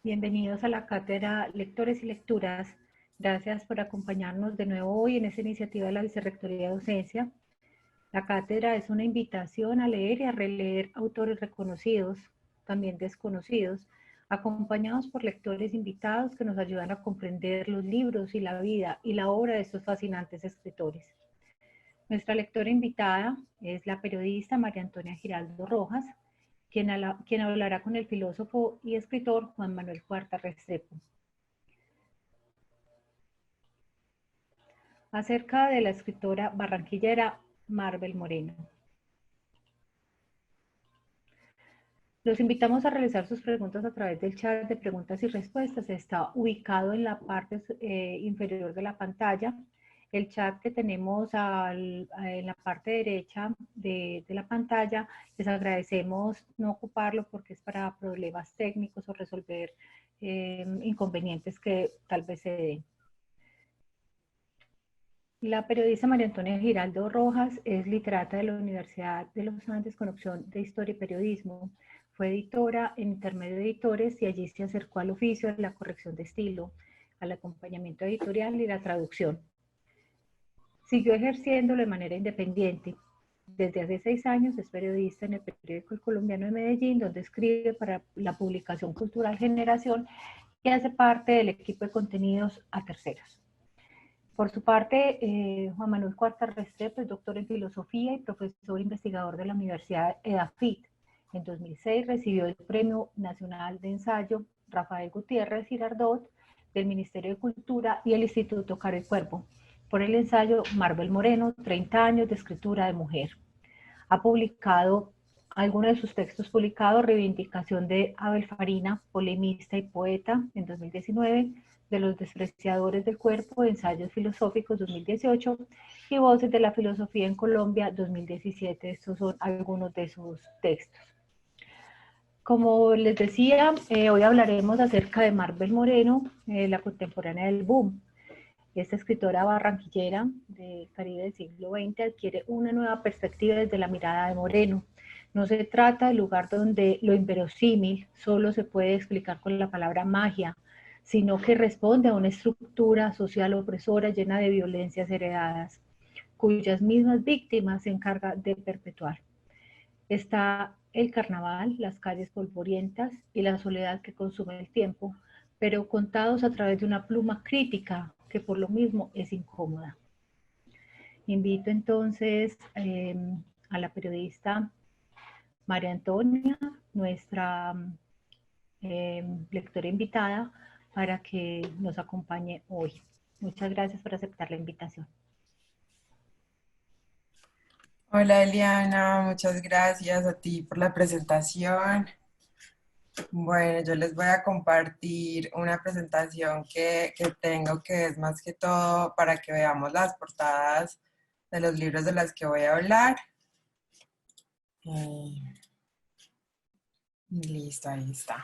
Bienvenidos a la cátedra Lectores y Lecturas. Gracias por acompañarnos de nuevo hoy en esta iniciativa de la Vicerrectoría de Docencia. La cátedra es una invitación a leer y a releer autores reconocidos, también desconocidos, acompañados por lectores invitados que nos ayudan a comprender los libros y la vida y la obra de estos fascinantes escritores. Nuestra lectora invitada es la periodista María Antonia Giraldo Rojas, quien hablará con el filósofo y escritor Juan Manuel Cuarta Restrepo acerca de la escritora barranquillera Marvel Moreno. Los invitamos a realizar sus preguntas a través del chat de preguntas y respuestas. Está ubicado en la parte inferior de la pantalla. El chat que tenemos en la parte derecha de la pantalla, les agradecemos no ocuparlo porque es para problemas técnicos o resolver inconvenientes que tal vez se den. La periodista María Antonia Giraldo Rojas es literata de la Universidad de los Andes con opción de Historia y Periodismo. Fue editora en Intermedio Editores y allí se acercó al oficio de la corrección de estilo, al acompañamiento editorial y la traducción. Siguió ejerciéndolo de manera independiente. Desde hace 6 años es periodista en el periódico El Colombiano de Medellín, donde escribe para la publicación cultural Generación y hace parte del equipo de contenidos A Terceros. Por su parte, Juan Manuel Cuarta Restrepo es doctor en filosofía y profesor investigador de la Universidad EDAFIT. En 2006 recibió el Premio Nacional de Ensayo Rafael Gutiérrez Girardot del Ministerio de Cultura y el Instituto Caro y Cuervo por el ensayo Marvel Moreno, 30 años de escritura de mujer. Ha publicado algunos de sus textos publicados: Reivindicación de Abel Farina, polemista y poeta, en 2019, De los despreciadores del cuerpo, Ensayos filosóficos, 2018, y Voces de la filosofía en Colombia, 2017. Estos son algunos de sus textos. Como les decía, hoy hablaremos acerca de Marvel Moreno, la contemporánea del boom. Esta escritora barranquillera del Caribe del siglo XX adquiere una nueva perspectiva desde la mirada de Moreno. No se trata del lugar donde lo inverosímil solo se puede explicar con la palabra magia, sino que responde a una estructura social opresora llena de violencias heredadas, cuyas mismas víctimas se encarga de perpetuar. Está el carnaval, las calles polvorientas y la soledad que consume el tiempo, pero contados a través de una pluma crítica que por lo mismo es incómoda. Invito entonces a la periodista María Antonia, nuestra lectora invitada, para que nos acompañe hoy. Muchas gracias por aceptar la invitación. Hola Eliana, muchas gracias a ti por la presentación. Bueno, yo les voy a compartir una presentación que tengo, que es más que todo para que veamos las portadas de los libros de las que voy a hablar. Listo, ahí está.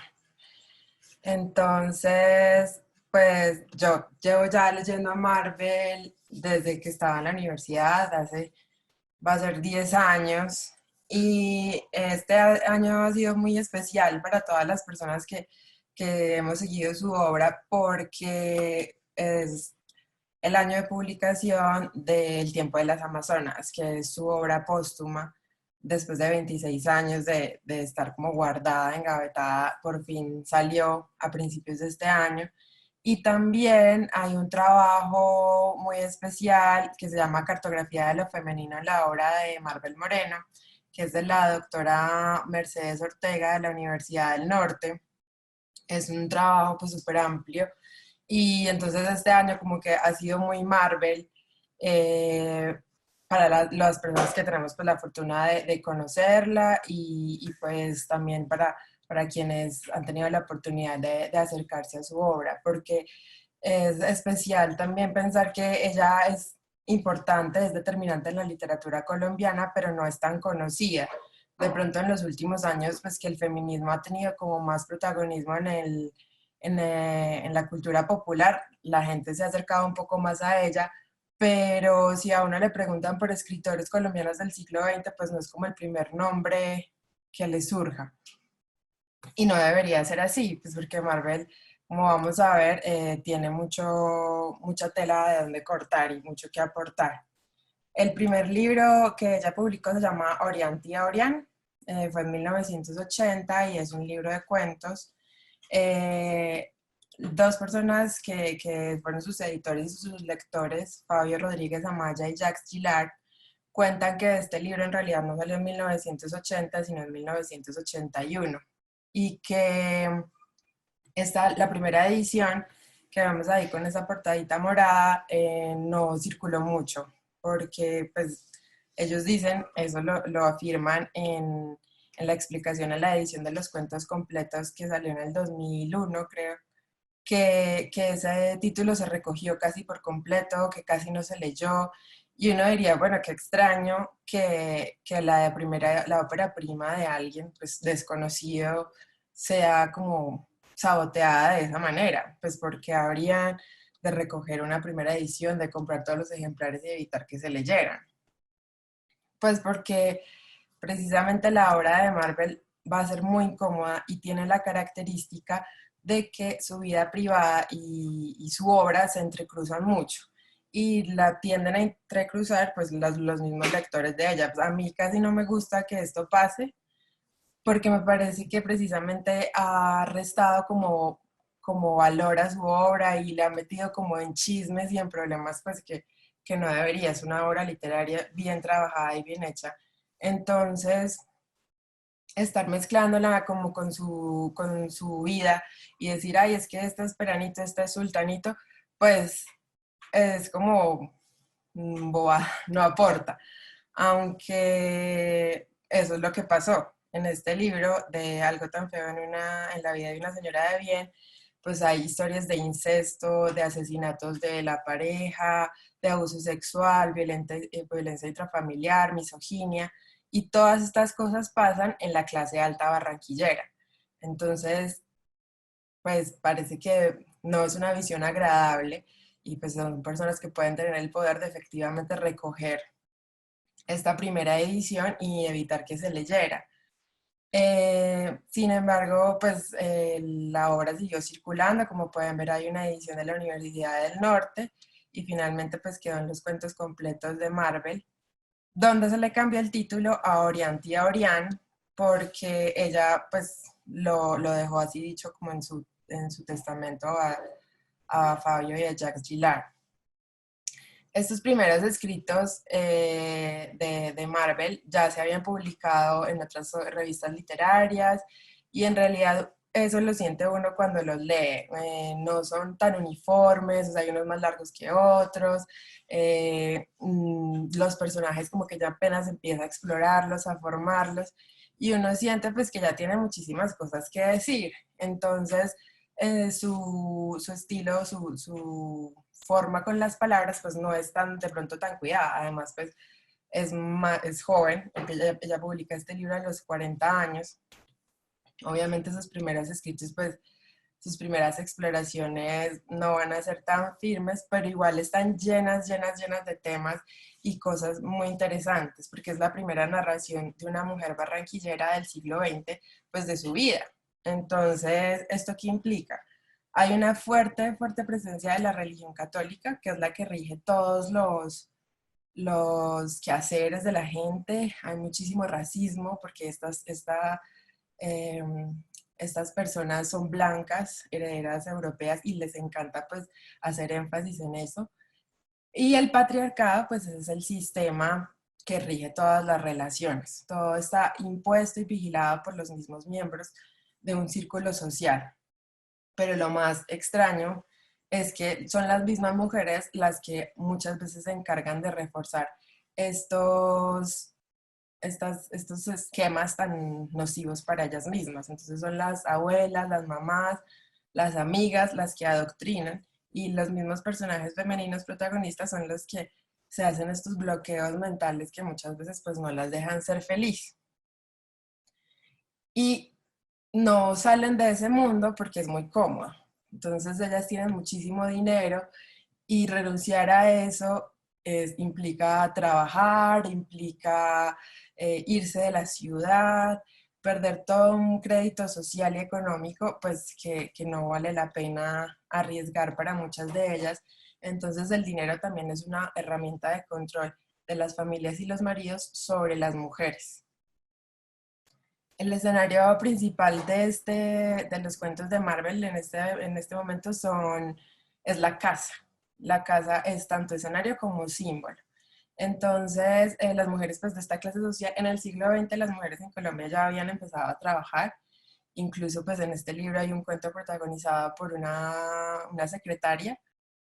Entonces, pues yo llevo ya leyendo a Marvel desde que estaba en la universidad, va a ser 10 años, y este año ha sido muy especial para todas las personas que hemos seguido su obra, porque es el año de publicación del Tiempo de las Amazonas, que es su obra póstuma. Después de 26 años de estar como guardada, engavetada, por fin salió a principios de este año. Y también hay un trabajo muy especial que se llama Cartografía de lo Femenino en la obra de Marvel Moreno, que es de la doctora Mercedes Ortega de la Universidad del Norte. Es un trabajo pues súper amplio, y entonces este año como que ha sido muy Marvel, eh, para las personas que tenemos pues la fortuna de conocerla, y pues también para quienes han tenido la oportunidad de acercarse a su obra, porque es especial también pensar que ella es importante, es determinante en la literatura colombiana, pero no es tan conocida. De pronto en los últimos años, pues que el feminismo ha tenido como más protagonismo en la cultura popular, la gente se ha acercado un poco más a ella, pero si a uno le preguntan por escritores colombianos del siglo XX, pues no es como el primer nombre que le surja. y no debería ser así, pues porque Marvel, como vamos a ver, tiene mucha tela de donde cortar y mucho que aportar. El primer libro que ella publicó se llama Orián Tía Orián, fue en 1980 y es un libro de cuentos. Dos personas que fueron sus editores y sus lectores, Fabio Rodríguez Amaya y Jacques Gillard, cuentan que este libro en realidad no salió en 1980, sino en 1981, y que la primera edición que vemos ahí con esa portadita morada no circuló mucho, porque pues ellos dicen, eso lo afirman en la explicación a la edición de los cuentos completos que salió en el 2001, creo, que ese título se recogió casi por completo, que casi no se leyó, y uno diría, bueno, qué extraño que la ópera prima de alguien pues, desconocido sea como saboteada de esa manera, pues porque habrían de recoger una primera edición, de comprar todos los ejemplares y evitar que se leyeran. Pues porque precisamente la obra de Marvel va a ser muy incómoda y tiene la característica de que su vida privada y su obra se entrecruzan mucho y la tienden a entrecruzar pues los mismos lectores de ella. Pues a mí casi no me gusta que esto pase porque me parece que precisamente ha restado como valor a su obra y le ha metido como en chismes y en problemas pues que no debería. Es una obra literaria bien trabajada y bien hecha. Entonces, estar mezclándola como con su vida y decir, ay, es que esta es Peranito, esta es Sultanito, pues es como boba, no aporta. Aunque eso es lo que pasó en este libro de Algo tan feo en la vida de una señora de bien, pues hay historias de incesto, de asesinatos de la pareja, de abuso sexual, violencia intrafamiliar, misoginia, y todas estas cosas pasan en la clase alta barranquillera. Entonces, pues parece que no es una visión agradable y pues son personas que pueden tener el poder de efectivamente recoger esta primera edición y evitar que se leyera. Sin embargo, pues la obra siguió circulando, como pueden ver hay una edición de la Universidad del Norte y finalmente pues quedó en los cuentos completos de Marvel, donde se le cambió el título a Oriantia Orián porque ella pues lo dejó así dicho como en su testamento a Fabio y a Jacques Gillard. Estos primeros escritos de Marvel ya se habían publicado en otras revistas literarias y en realidad eso lo siente uno cuando los lee. No son tan uniformes, o sea, hay unos más largos que otros. Los personajes como que ya apenas empieza a explorarlos, a formarlos y uno siente pues que ya tiene muchísimas cosas que decir. Entonces, su estilo, su forma con las palabras, pues no es tan de pronto tan cuidada. Además, pues es joven, porque ella publica este libro a los 40 años. Obviamente sus primeros escritos, pues sus primeras exploraciones no van a ser tan firmes, pero igual están llenas de temas y cosas muy interesantes, porque es la primera narración de una mujer barranquillera del siglo XX, pues de su vida. Entonces, ¿esto qué implica? Hay una fuerte presencia de la religión católica, que es la que rige todos los quehaceres de la gente. Hay muchísimo racismo, porque eh, estas personas son blancas, herederas europeas, y les encanta pues hacer énfasis en eso. Y el patriarcado pues es el sistema que rige todas las relaciones. Todo está impuesto y vigilado por los mismos miembros de un círculo social. Pero lo más extraño es que son las mismas mujeres las que muchas veces se encargan de reforzar estos estos esquemas tan nocivos para ellas mismas. Entonces son las abuelas, las mamás, las amigas, las que adoctrinan y los mismos personajes femeninos protagonistas son los que se hacen estos bloqueos mentales que muchas veces pues no las dejan ser feliz. Y no salen de ese mundo porque es muy cómodo. Entonces ellas tienen muchísimo dinero y renunciar a eso implica trabajar, implica irse de la ciudad, perder todo un crédito social y económico, pues que no vale la pena arriesgar para muchas de ellas. Entonces el dinero también es una herramienta de control de las familias y los maridos sobre las mujeres. El escenario principal de los cuentos de Marvel en este momento es la casa. La casa es tanto escenario como símbolo. Entonces, las mujeres pues, de esta clase social, en el siglo XX las mujeres en Colombia ya habían empezado a trabajar. Incluso pues en este libro hay un cuento protagonizado por una secretaria,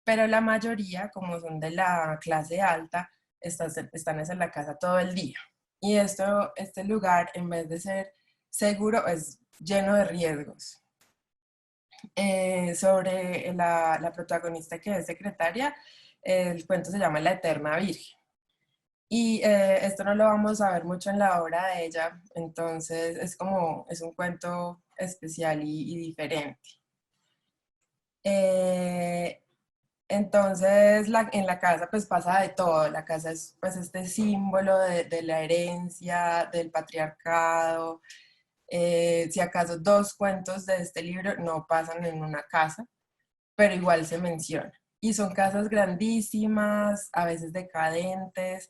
pero la mayoría, como son de la clase alta, están en la casa todo el día. Y este lugar, en vez de ser seguro, es lleno de riesgos. Sobre la protagonista que es secretaria, el cuento se llama La Eterna Virgen. Y esto no lo vamos a ver mucho en la obra de ella, entonces es un cuento especial y diferente. Eh, entonces en la casa pues pasa de todo, la casa es pues este símbolo de la herencia, del patriarcado. Si acaso dos cuentos de este libro no pasan en una casa, pero igual se menciona. Y son casas grandísimas, a veces decadentes,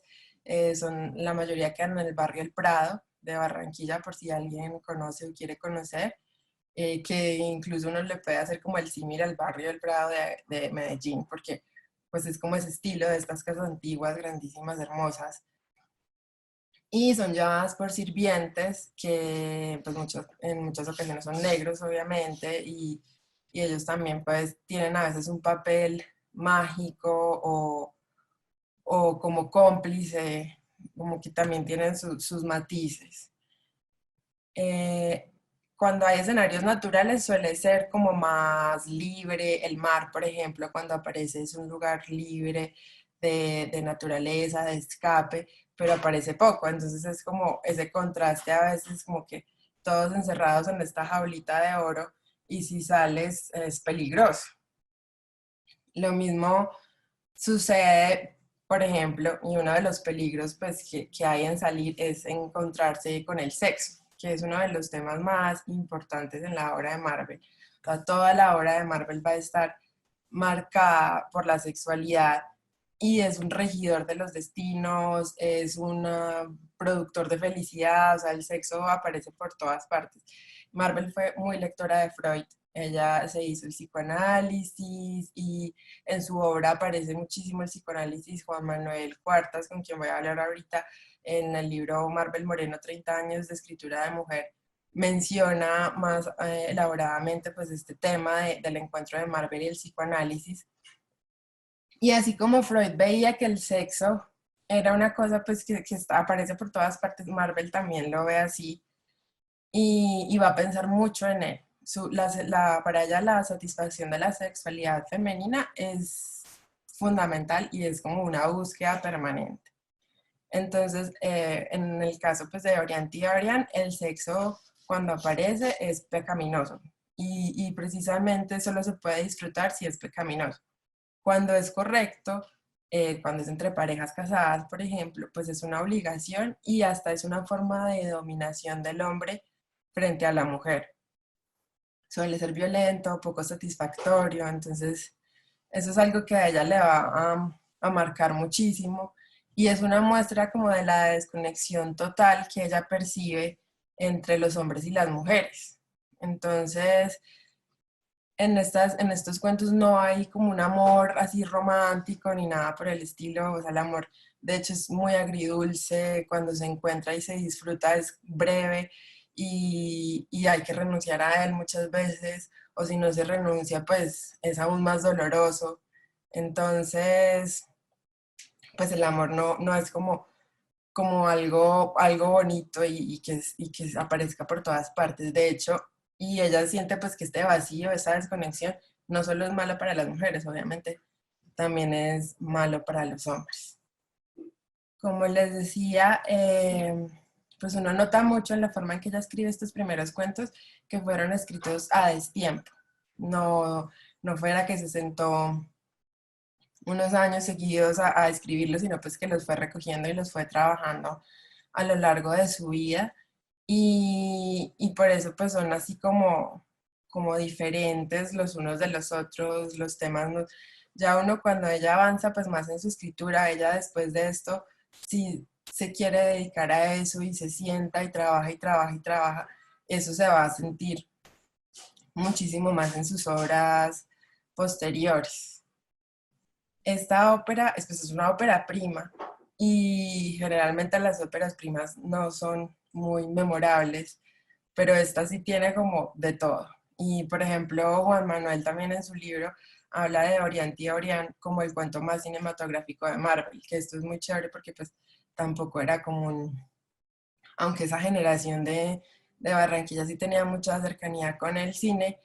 la mayoría quedan en el barrio El Prado de Barranquilla, por si alguien conoce o quiere conocer, que incluso uno le puede hacer como el símil al barrio El Prado de Medellín, porque pues es como ese estilo de estas casas antiguas, grandísimas, hermosas. Y son llevadas por sirvientes que pues en muchas ocasiones son negros, obviamente, y ellos también pues tienen a veces un papel mágico o como cómplice, como que también tienen sus matices. Eh, Cuando hay escenarios naturales suele ser como más libre, el mar, por ejemplo, cuando aparece es un lugar libre de naturaleza, de escape, pero aparece poco, entonces es como ese contraste a veces como que todos encerrados en esta jaulita de oro y si sales es peligroso. Lo mismo sucede, por ejemplo, y uno de los peligros pues, que hay en salir es encontrarse con el sexo, que es uno de los temas más importantes en la obra de Marvel. O sea, toda la obra de Marvel va a estar marcada por la sexualidad y es un regidor de los destinos, es un productor de felicidad, o sea, el sexo aparece por todas partes. Marvel fue muy lectora de Freud, ella se hizo el psicoanálisis y en su obra aparece muchísimo el psicoanálisis. Juan Manuel Cuartas, con quien voy a hablar ahorita, en el libro Marvel Moreno, 30 años de escritura de mujer, menciona más elaboradamente pues, este tema del encuentro de Marvel y el psicoanálisis. Y así como Freud veía que el sexo era una cosa pues, que aparece por todas partes, Marvel también lo ve así y va a pensar mucho en él. Para ella la satisfacción de la sexualidad femenina es fundamental y es como una búsqueda permanente. Entonces, en el caso pues, de Orián y Orián, el sexo cuando aparece es pecaminoso y precisamente solo se puede disfrutar si es pecaminoso. Cuando es correcto, cuando es entre parejas casadas, por ejemplo, pues es una obligación y hasta es una forma de dominación del hombre frente a la mujer. Suele ser violento, poco satisfactorio, entonces eso es algo que a ella le va a marcar muchísimo y es una muestra como de la desconexión total que ella percibe entre los hombres y las mujeres. Entonces, en estos cuentos no hay como un amor así romántico ni nada por el estilo, o sea, el amor de hecho es muy agridulce, cuando se encuentra y se disfruta es breve y hay que renunciar a él muchas veces, o si no se renuncia pues es aún más doloroso. Entonces, pues el amor no es como algo bonito y que aparezca por todas partes. De hecho, y ella siente pues que este vacío, esa desconexión, no solo es malo para las mujeres, obviamente, también es malo para los hombres. Como les decía, pues uno nota mucho en la forma en que ella escribe estos primeros cuentos que fueron escritos a destiempo. No fuera que se sentó unos años seguidos a escribirlos, sino pues que los fue recogiendo y los fue trabajando a lo largo de su vida. y por eso pues son así como diferentes los unos de los otros, los temas. Ya uno cuando ella avanza pues más en su escritura, ella después de esto, si se quiere dedicar a eso y se sienta y trabaja y trabaja y trabaja, eso se va a sentir muchísimo más en sus obras posteriores. Esta ópera pues, es una ópera prima y generalmente las óperas primas no son muy memorables, pero esta sí tiene como de todo. Y por ejemplo, Juan Manuel también en su libro habla de Orián y Orián como el cuento más cinematográfico de Marvel, que esto es muy chévere porque pues tampoco era común, aunque esa generación de Barranquilla sí tenía mucha cercanía con el cine,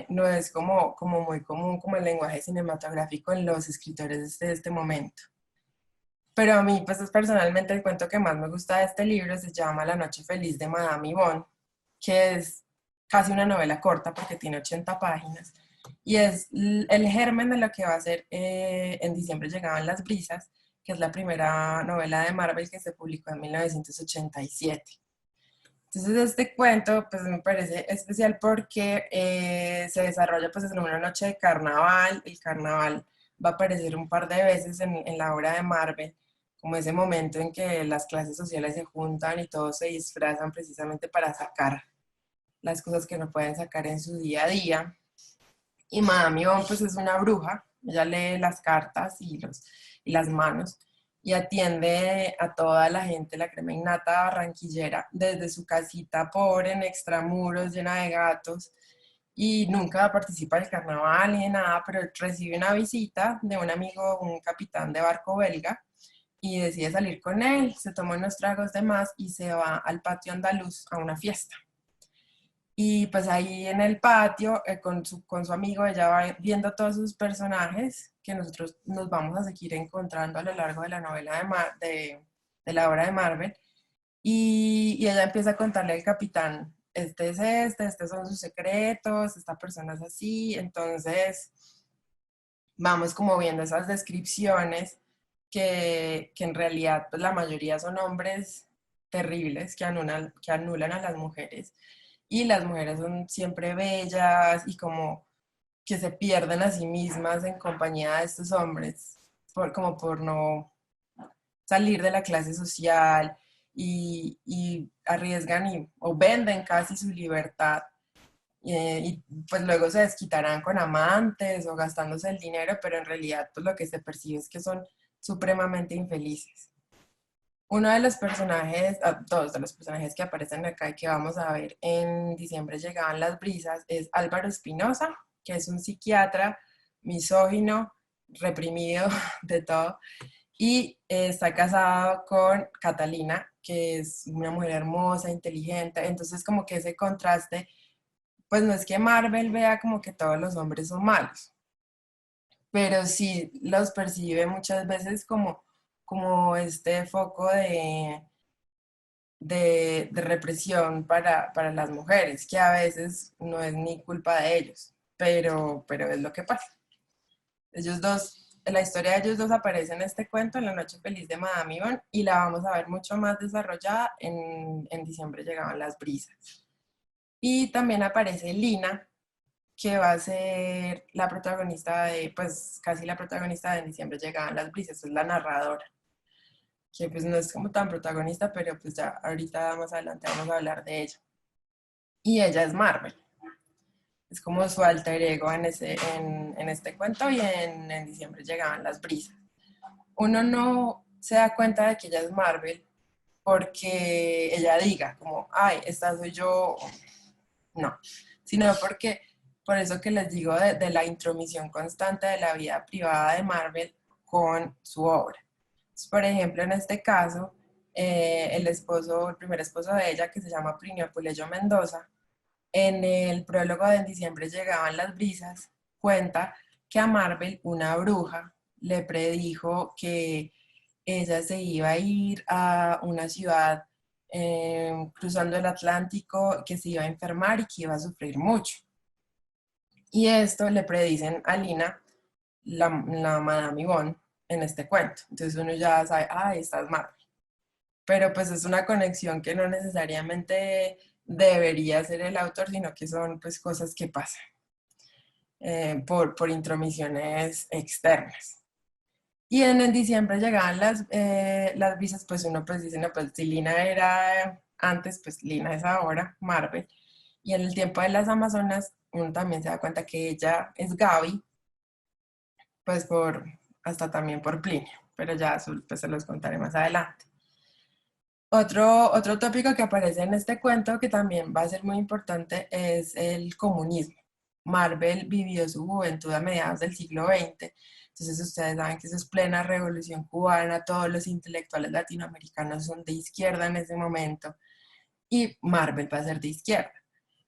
no es como muy común como el lenguaje cinematográfico en los escritores de este momento. Pero a mí, pues personalmente el cuento que más me gusta de este libro se llama La noche feliz de Madame Yvonne, que es casi una novela corta porque tiene 80 páginas y es el germen de lo que va a ser En diciembre llegaban las brisas, que es la primera novela de Marvel que se publicó en 1987. Entonces este cuento pues me parece especial porque se desarrolla pues en una noche de carnaval. El carnaval va a aparecer un par de veces en la obra de Marvel, como ese momento en que las clases sociales se juntan y todos se disfrazan precisamente para sacar las cosas que no pueden sacar en su día a día. Y Madame Yvonne pues es una bruja, ella lee las cartas y las manos y atiende a toda la gente, la crema innata barranquillera, desde su casita pobre en extramuros, llena de gatos, y nunca participa del carnaval ni de nada, pero recibe una visita de un amigo, un capitán de barco belga, y decide salir con él, se toma unos tragos de más y se va al patio andaluz a una fiesta. Y pues ahí en el patio, con su amigo, ella va viendo todos sus personajes que nosotros nos vamos a seguir encontrando a lo largo de la novela de la obra de Marvel. Y ella empieza a contarle al capitán, este es estos son sus secretos, esta persona es así. Entonces vamos como viendo esas descripciones que en realidad pues la mayoría son hombres terribles que anulan a las mujeres y las mujeres son siempre bellas y como que se pierden a sí mismas en compañía de estos hombres, como por no salir de la clase social y arriesgan o venden casi su libertad y pues luego se desquitarán con amantes o gastándose el dinero, pero en realidad pues lo que se percibe es que son supremamente infelices. Uno de los personajes, dos de los personajes que aparecen acá y que vamos a ver en diciembre llegaban las brisas es Álvaro Espinosa, que es un psiquiatra misógino, reprimido de todo, y está casado con Catalina, que es una mujer hermosa, inteligente. Entonces como que ese contraste, pues no es que Marvel vea como que todos los hombres son malos, pero sí los percibe muchas veces como este foco de represión para las mujeres, que a veces no es ni culpa de ellos, pero es lo que pasa. Ellos dos, la historia de ellos dos aparece en este cuento, en La Noche Feliz de Madame Yvonne, y la vamos a ver mucho más desarrollada en diciembre llegaban las brisas. Y también aparece Lina, que va a ser la protagonista pues casi la protagonista de En diciembre llegaban las brisas, es la narradora, que pues no es como tan protagonista, pero pues ya ahorita más adelante vamos a hablar de ella. Y ella es Marvel, es como su alter ego en este cuento y en diciembre llegaban las brisas. Uno no se da cuenta de que ella es Marvel porque ella diga como, ay, esta soy yo, no, sino porque, por eso que les digo de la intromisión constante de la vida privada de Marvel con su obra. Entonces, por ejemplo, en este caso, el primer esposo de ella, que se llama Plinio Puleyo Mendoza, en el prólogo de En diciembre llegaban las brisas, cuenta que a Marvel una bruja le predijo que ella se iba a ir a una ciudad cruzando el Atlántico, que se iba a enfermar y que iba a sufrir mucho. Y esto le predicen a Lina, la Madame Yvonne, en este cuento. Entonces uno ya sabe, ah, esta es Marvel. pero pues es una conexión que no necesariamente debería ser el autor, sino que son pues cosas que pasan por intromisiones externas. Y en diciembre llegaban las visas, pues uno pues dice, no, pues si Lina era antes, pues Lina es ahora, Marvel. Y en el tiempo de las Amazonas, uno también se da cuenta que ella es Gaby, pues hasta también por Plinio, pero ya eso pues se los contaré más adelante. Otro tópico que aparece en este cuento, que también va a ser muy importante, es el comunismo. Marvel vivió su juventud a mediados del siglo XX, entonces ustedes saben que eso es plena revolución cubana, todos los intelectuales latinoamericanos son de izquierda en ese momento, y Marvel va a ser de izquierda.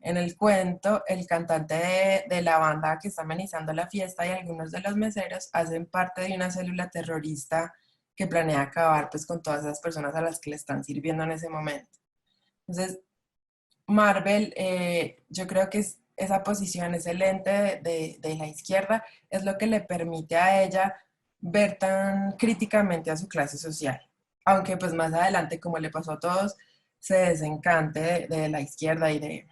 En el cuento, el cantante de la banda que está amenizando la fiesta y algunos de los meseros hacen parte de una célula terrorista que planea acabar pues con todas esas personas a las que le están sirviendo en ese momento. Entonces, Marvel, yo creo que esa posición, ese lente de la izquierda, es lo que le permite a ella ver tan críticamente a su clase social. Aunque pues más adelante, como le pasó a todos, se desencante de la izquierda y de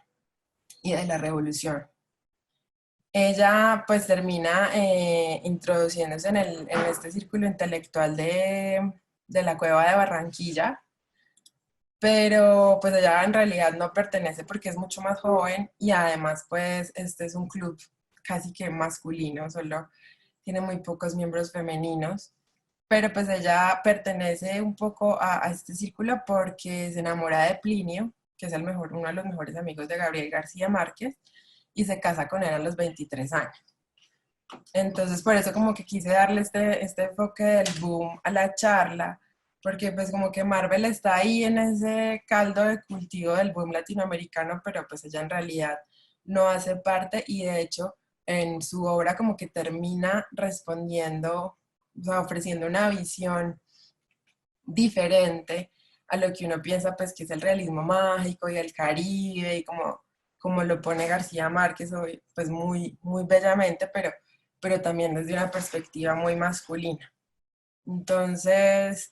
la revolución. Ella pues termina introduciéndose en este círculo intelectual de la Cueva de Barranquilla, pero pues ella en realidad no pertenece porque es mucho más joven y además pues este es un club casi que masculino, solo tiene muy pocos miembros femeninos, pero pues ella pertenece un poco a este círculo porque se enamora de Plinio, que es uno de los mejores amigos de Gabriel García Márquez, y se casa con él a los 23 años. Entonces, por eso como que quise darle este enfoque del boom a la charla, porque pues como que Marvel está ahí en ese caldo de cultivo del boom latinoamericano, pero pues ella en realidad no hace parte y de hecho en su obra como que termina respondiendo, o sea, ofreciendo una visión diferente a lo que uno piensa pues que es el realismo mágico y el Caribe y como lo pone García Márquez hoy, pues muy bellamente, pero también desde una perspectiva muy masculina. Entonces,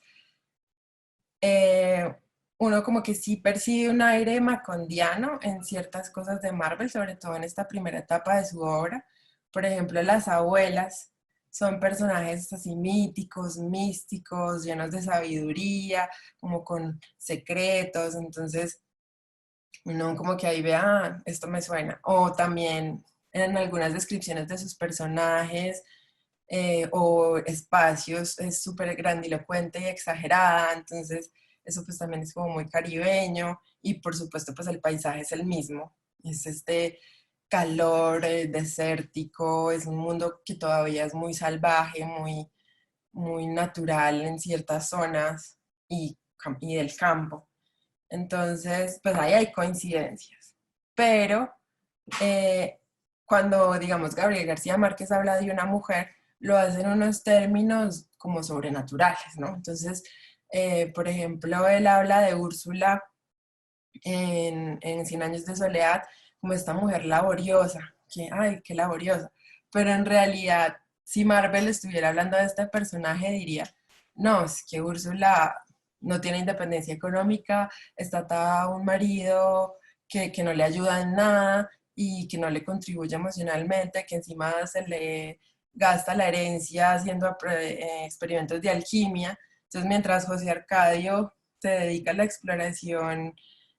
eh, uno como que sí percibe un aire macondiano en ciertas cosas de Marvel, sobre todo en esta primera etapa de su obra. Por ejemplo, las abuelas son personajes así míticos, místicos, llenos de sabiduría, como con secretos, entonces uno como que ahí ve, ah, esto me suena. O también en algunas descripciones de sus personajes o espacios es súper grandilocuente y exagerada, entonces eso pues también es como muy caribeño y por supuesto pues el paisaje es el mismo, es este calor desértico, es un mundo que todavía es muy salvaje, muy natural en ciertas zonas y del campo. Entonces, pues ahí hay coincidencias. Pero eh, cuando, digamos, Gabriel García Márquez habla de una mujer, lo hace en unos términos como sobrenaturales, ¿no? Entonces, por ejemplo, él habla de Úrsula en Cien años de soledad como esta mujer laboriosa, que, ay, qué laboriosa. Pero en realidad, si Marvel estuviera hablando de este personaje, diría, no, es que Úrsula no tiene independencia económica, está atada a un marido que no le ayuda en nada y que no le contribuye emocionalmente, que encima se le gasta la herencia haciendo experimentos de alquimia. Entonces, mientras José Arcadio se dedica a la exploración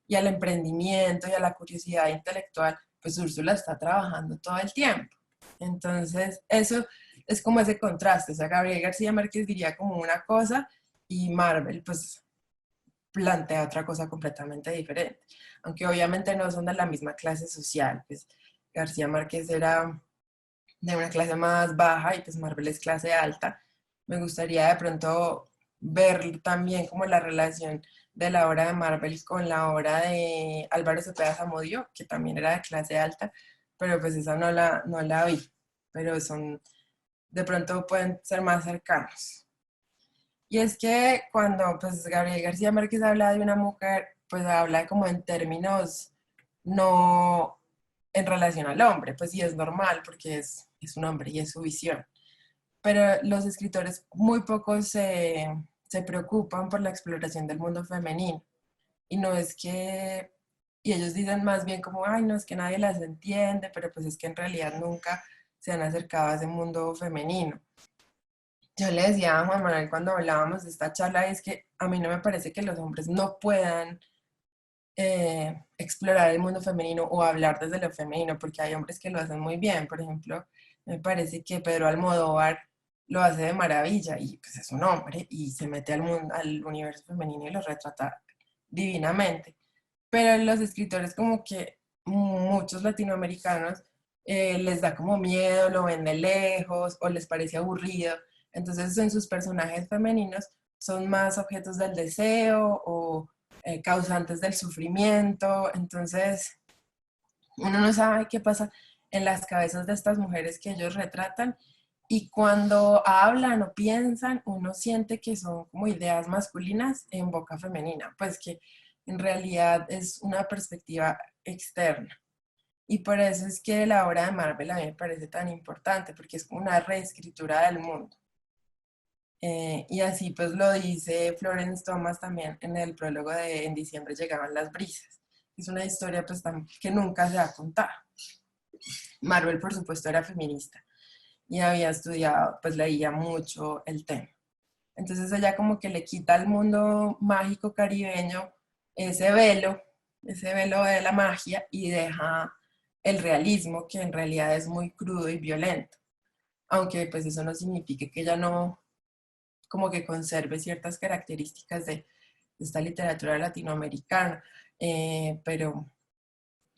y al emprendimiento y a la curiosidad intelectual, pues Úrsula está trabajando todo el tiempo. Entonces, eso es como ese contraste. O sea, Gabriel García Márquez diría como una cosa y Marvel, pues plantea otra cosa completamente diferente. Aunque obviamente no son de la misma clase social. Pues García Márquez era de una clase más baja y pues Marvel es clase alta. Me gustaría de pronto ver también como la relación de la obra de Marvel con la obra de Álvaro Cepeda Zamudio, que también era de clase alta, pero pues esa no la vi, pero son, de pronto pueden ser más cercanos. Y es que cuando pues Gabriel García Márquez habla de una mujer, pues habla como en términos no en relación al hombre, pues sí es normal porque es un hombre y es su visión. Pero los escritores muy pocos se preocupan por la exploración del mundo femenino. Y no es que, y ellos dicen más bien como, ay, no, es que nadie las entiende, pero pues es que en realidad nunca se han acercado a ese mundo femenino. Yo le decía a Juan Manuel cuando hablábamos de esta charla, es que a mí no me parece que los hombres no puedan explorar el mundo femenino o hablar desde lo femenino, porque hay hombres que lo hacen muy bien. Por ejemplo, me parece que Pedro Almodóvar lo hace de maravilla y pues es un hombre y se mete al mundo, al universo femenino y lo retrata divinamente. Pero los escritores como que muchos latinoamericanos les da como miedo, lo ven de lejos o les parece aburrido. Entonces en sus personajes femeninos son más objetos del deseo o causantes del sufrimiento. Entonces uno no sabe qué pasa en las cabezas de estas mujeres que ellos retratan y cuando hablan o piensan, uno siente que son como ideas masculinas en boca femenina, pues que en realidad es una perspectiva externa. Y por eso es que la obra de Marvel a mí me parece tan importante, porque es como una reescritura del mundo. Y así pues lo dice Florence Thomas también en el prólogo de En diciembre llegaban las brisas. Es una historia pues que nunca se ha contado. Marvel por supuesto era feminista y había estudiado, pues leía mucho el tema. Entonces ella como que le quita al mundo mágico caribeño ese velo de la magia y deja el realismo que en realidad es muy crudo y violento. Aunque pues eso no significa que ella no como que conserve ciertas características de esta literatura latinoamericana, pero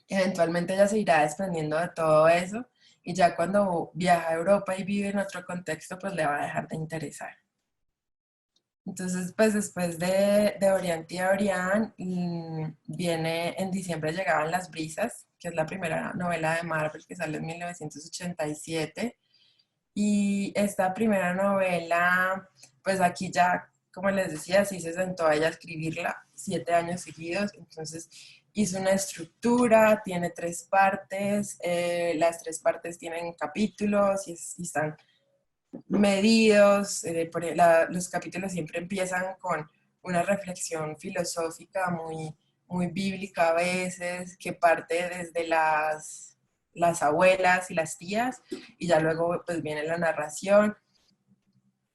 eventualmente ella se irá desprendiendo de todo eso y ya cuando viaja a Europa y vive en otro contexto, pues le va a dejar de interesar. Entonces, pues después de Oriente y Orián, viene En diciembre llegaban las brisas, que es la primera novela de Marvel que sale en 1987. Y esta primera novela, pues aquí ya, como les decía, sí se sentó ella a escribirla 7 años seguidos, entonces hizo una estructura, tiene 3 partes, las 3 partes tienen capítulos y están medidos, los capítulos siempre empiezan con una reflexión filosófica muy bíblica a veces, que parte desde las abuelas y las tías, y ya luego pues viene la narración.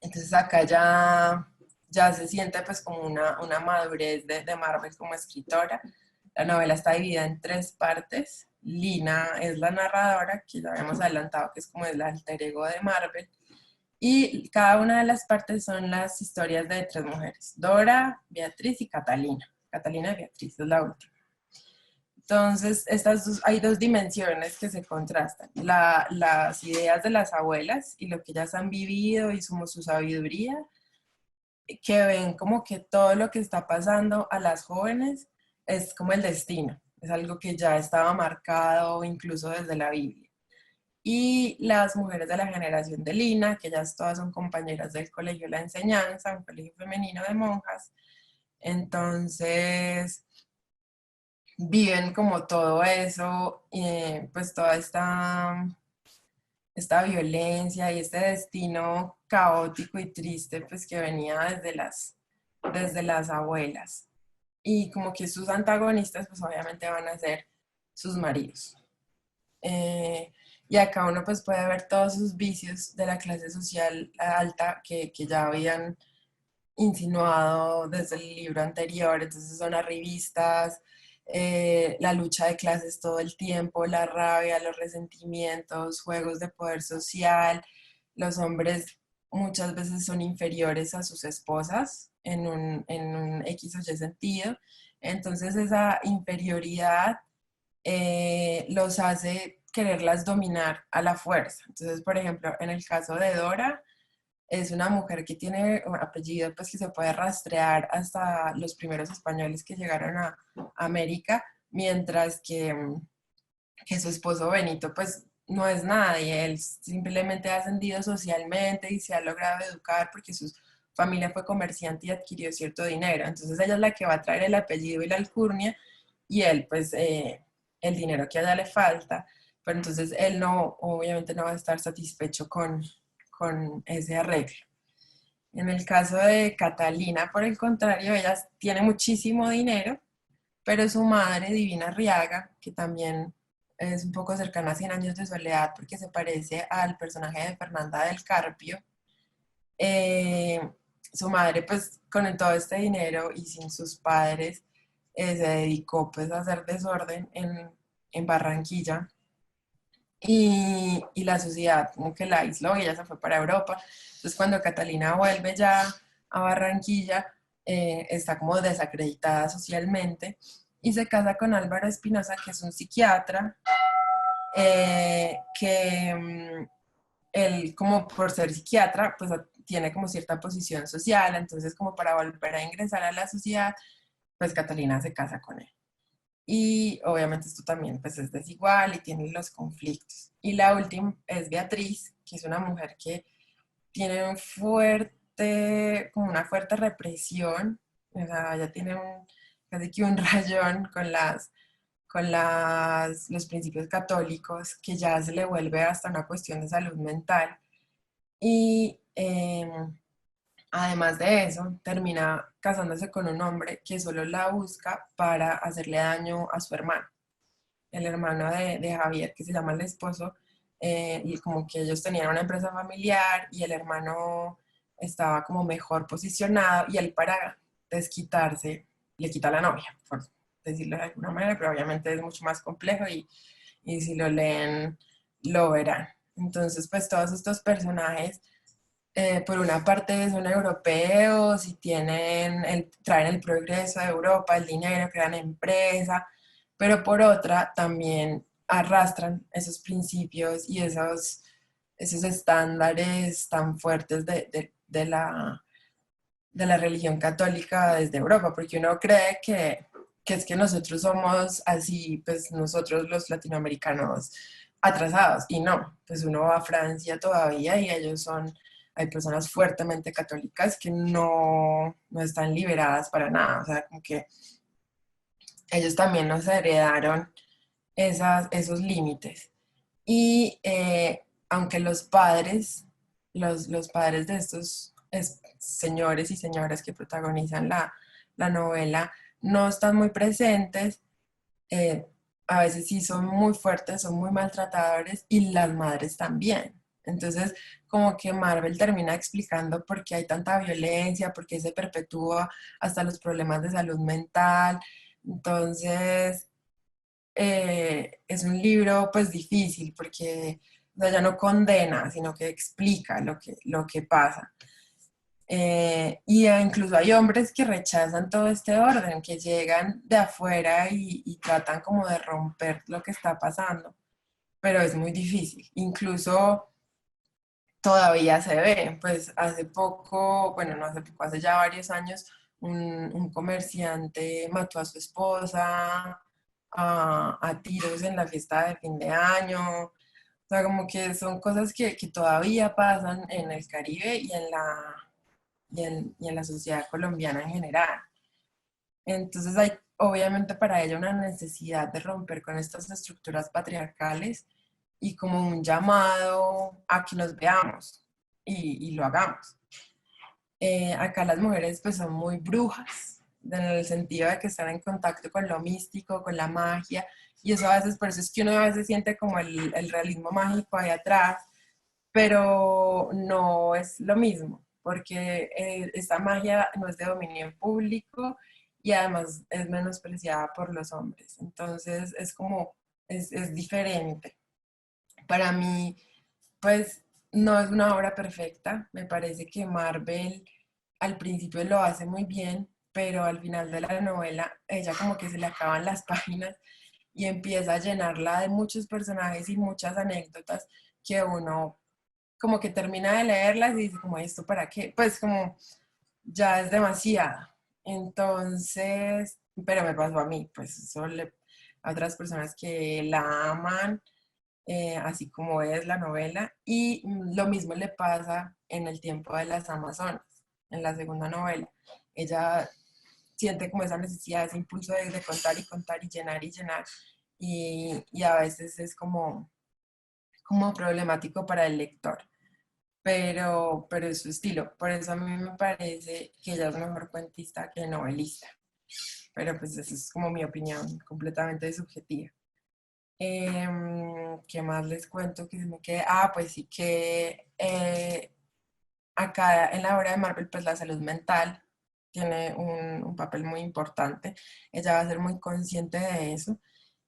Entonces acá ya se siente pues como una madurez de Marvel como escritora. La novela está dividida en 3 partes. Lina es la narradora, que ya habíamos adelantado que es como el alter ego de Marvel, y cada una de las partes son las historias de 3 mujeres, Dora, Beatriz y Catalina. Catalina y Beatriz es la última. Entonces, hay 2 dimensiones que se contrastan. Las ideas de las abuelas y lo que ellas han vivido y su sabiduría, que ven como que todo lo que está pasando a las jóvenes es como el destino, es algo que ya estaba marcado incluso desde la Biblia. Y las mujeres de la generación de Lina, que ellas todas son compañeras del colegio La Enseñanza, un colegio femenino de monjas, entonces viven como todo eso, pues toda esta violencia y este destino caótico y triste, pues que venía desde las abuelas. Y como que sus antagonistas, pues obviamente van a ser sus maridos. Y acá uno pues puede ver todos sus vicios de la clase social alta que ya habían insinuado desde el libro anterior. Entonces son arribistas, la lucha de clases todo el tiempo, la rabia, los resentimientos, juegos de poder social. Los hombres muchas veces son inferiores a sus esposas en un X o Y sentido. Entonces esa inferioridad los hace quererlas dominar a la fuerza. Entonces, por ejemplo, en el caso de Dora, es una mujer que tiene un apellido pues, que se puede rastrear hasta los primeros españoles que llegaron a América, mientras que su esposo Benito pues no es nadie, él simplemente ha ascendido socialmente y se ha logrado educar porque su familia fue comerciante y adquirió cierto dinero. Entonces ella es la que va a traer el apellido y la alcurnia y él pues el dinero que a ella le falta, pero entonces él no, obviamente no va a estar satisfecho con ese arreglo. En el caso de Catalina, por el contrario, ella tiene muchísimo dinero, pero su madre, Divina Arriaga, que también es un poco cercana a Cien años de soledad porque se parece al personaje de Fernanda del Carpio, eh, su madre pues con todo este dinero y sin sus padres se dedicó pues a hacer desorden en Barranquilla y la sociedad como que la aisló y ella se fue para Europa. Entonces cuando Catalina vuelve ya a Barranquilla, está como desacreditada socialmente y se casa con Álvaro Espinosa, que es un psiquiatra, que él como por ser psiquiatra, pues tiene como cierta posición social, entonces como para volver a ingresar a la sociedad, pues Catalina se casa con él. Y obviamente esto también pues es desigual y tiene los conflictos. Y la última es Beatriz, que es una mujer que tiene un fuerte, como una fuerte represión, o sea, ella tiene casi que un rayón con los principios católicos, que ya se le vuelve hasta una cuestión de salud mental. Y además de eso, termina casándose con un hombre que solo la busca para hacerle daño a su hermano, el hermano de Javier, que se llama el esposo, y como que ellos tenían una empresa familiar y el hermano estaba como mejor posicionado y él para desquitarse le quita la novia, por decirlo de alguna manera, pero obviamente es mucho más complejo y si lo leen lo verán. Entonces, pues todos estos personajes por una parte son europeos y traen el progreso de Europa, el dinero, crean empresa, pero por otra también arrastran esos principios y esos estándares tan fuertes de la religión católica desde Europa, porque uno cree que es que nosotros somos así, pues nosotros los latinoamericanos atrasados, y no, pues uno va a Francia todavía y ellos son, hay personas fuertemente católicas que no están liberadas para nada, o sea, como que ellos también nos heredaron esos límites. Y aunque los padres de estos señores y señoras que protagonizan la novela no están muy presentes, eh, a veces sí son muy fuertes, son muy maltratadores y las madres también. Entonces, como que Marvel termina explicando por qué hay tanta violencia, por qué se perpetúa hasta los problemas de salud mental. Entonces, es un libro pues difícil porque o sea, ya no condena, sino que explica lo que pasa. Incluso hay hombres que rechazan todo este orden, que llegan de afuera y tratan como de romper lo que está pasando, pero es muy difícil. Incluso todavía se ve, pues hace poco, bueno, no hace poco, hace ya varios años, un comerciante mató a su esposa a tiros en la fiesta de fin de año. O sea, como que son cosas que todavía pasan en el Caribe y en la sociedad colombiana en general. Entonces hay obviamente para ella una necesidad de romper con estas estructuras patriarcales y como un llamado a que nos veamos y lo hagamos. Acá las mujeres pues son muy brujas, en el sentido de que están en contacto con lo místico, con la magia, y eso a veces, por eso es que uno a veces siente como el realismo mágico ahí atrás, pero no es lo mismo, porque esta magia no es de dominio público y además es menospreciada por los hombres. Entonces es como, es diferente. Para mí, pues no es una obra perfecta. Me parece que Marvel al principio lo hace muy bien, pero al final de la novela ella como que se le acaban las páginas y empieza a llenarla de muchos personajes y muchas anécdotas que uno como que termina de leerlas y dice como esto para qué, pues como ya es demasiado. Entonces, pero me pasó a mí, pues a otras personas que la aman, así como es la novela, y lo mismo le pasa en El tiempo de las Amazonas, en la segunda novela. Ella siente como esa necesidad, ese impulso de contar y contar y llenar, y a veces es como problemático para el lector. pero es su estilo. Por eso a mí me parece que ella es mejor cuentista que novelista. Pero pues esa es como mi opinión completamente subjetiva. ¿Qué más les cuento que se me quede? Ah, pues sí que acá en la obra de Marvel, pues la salud mental tiene un papel muy importante. Ella va a ser muy consciente de eso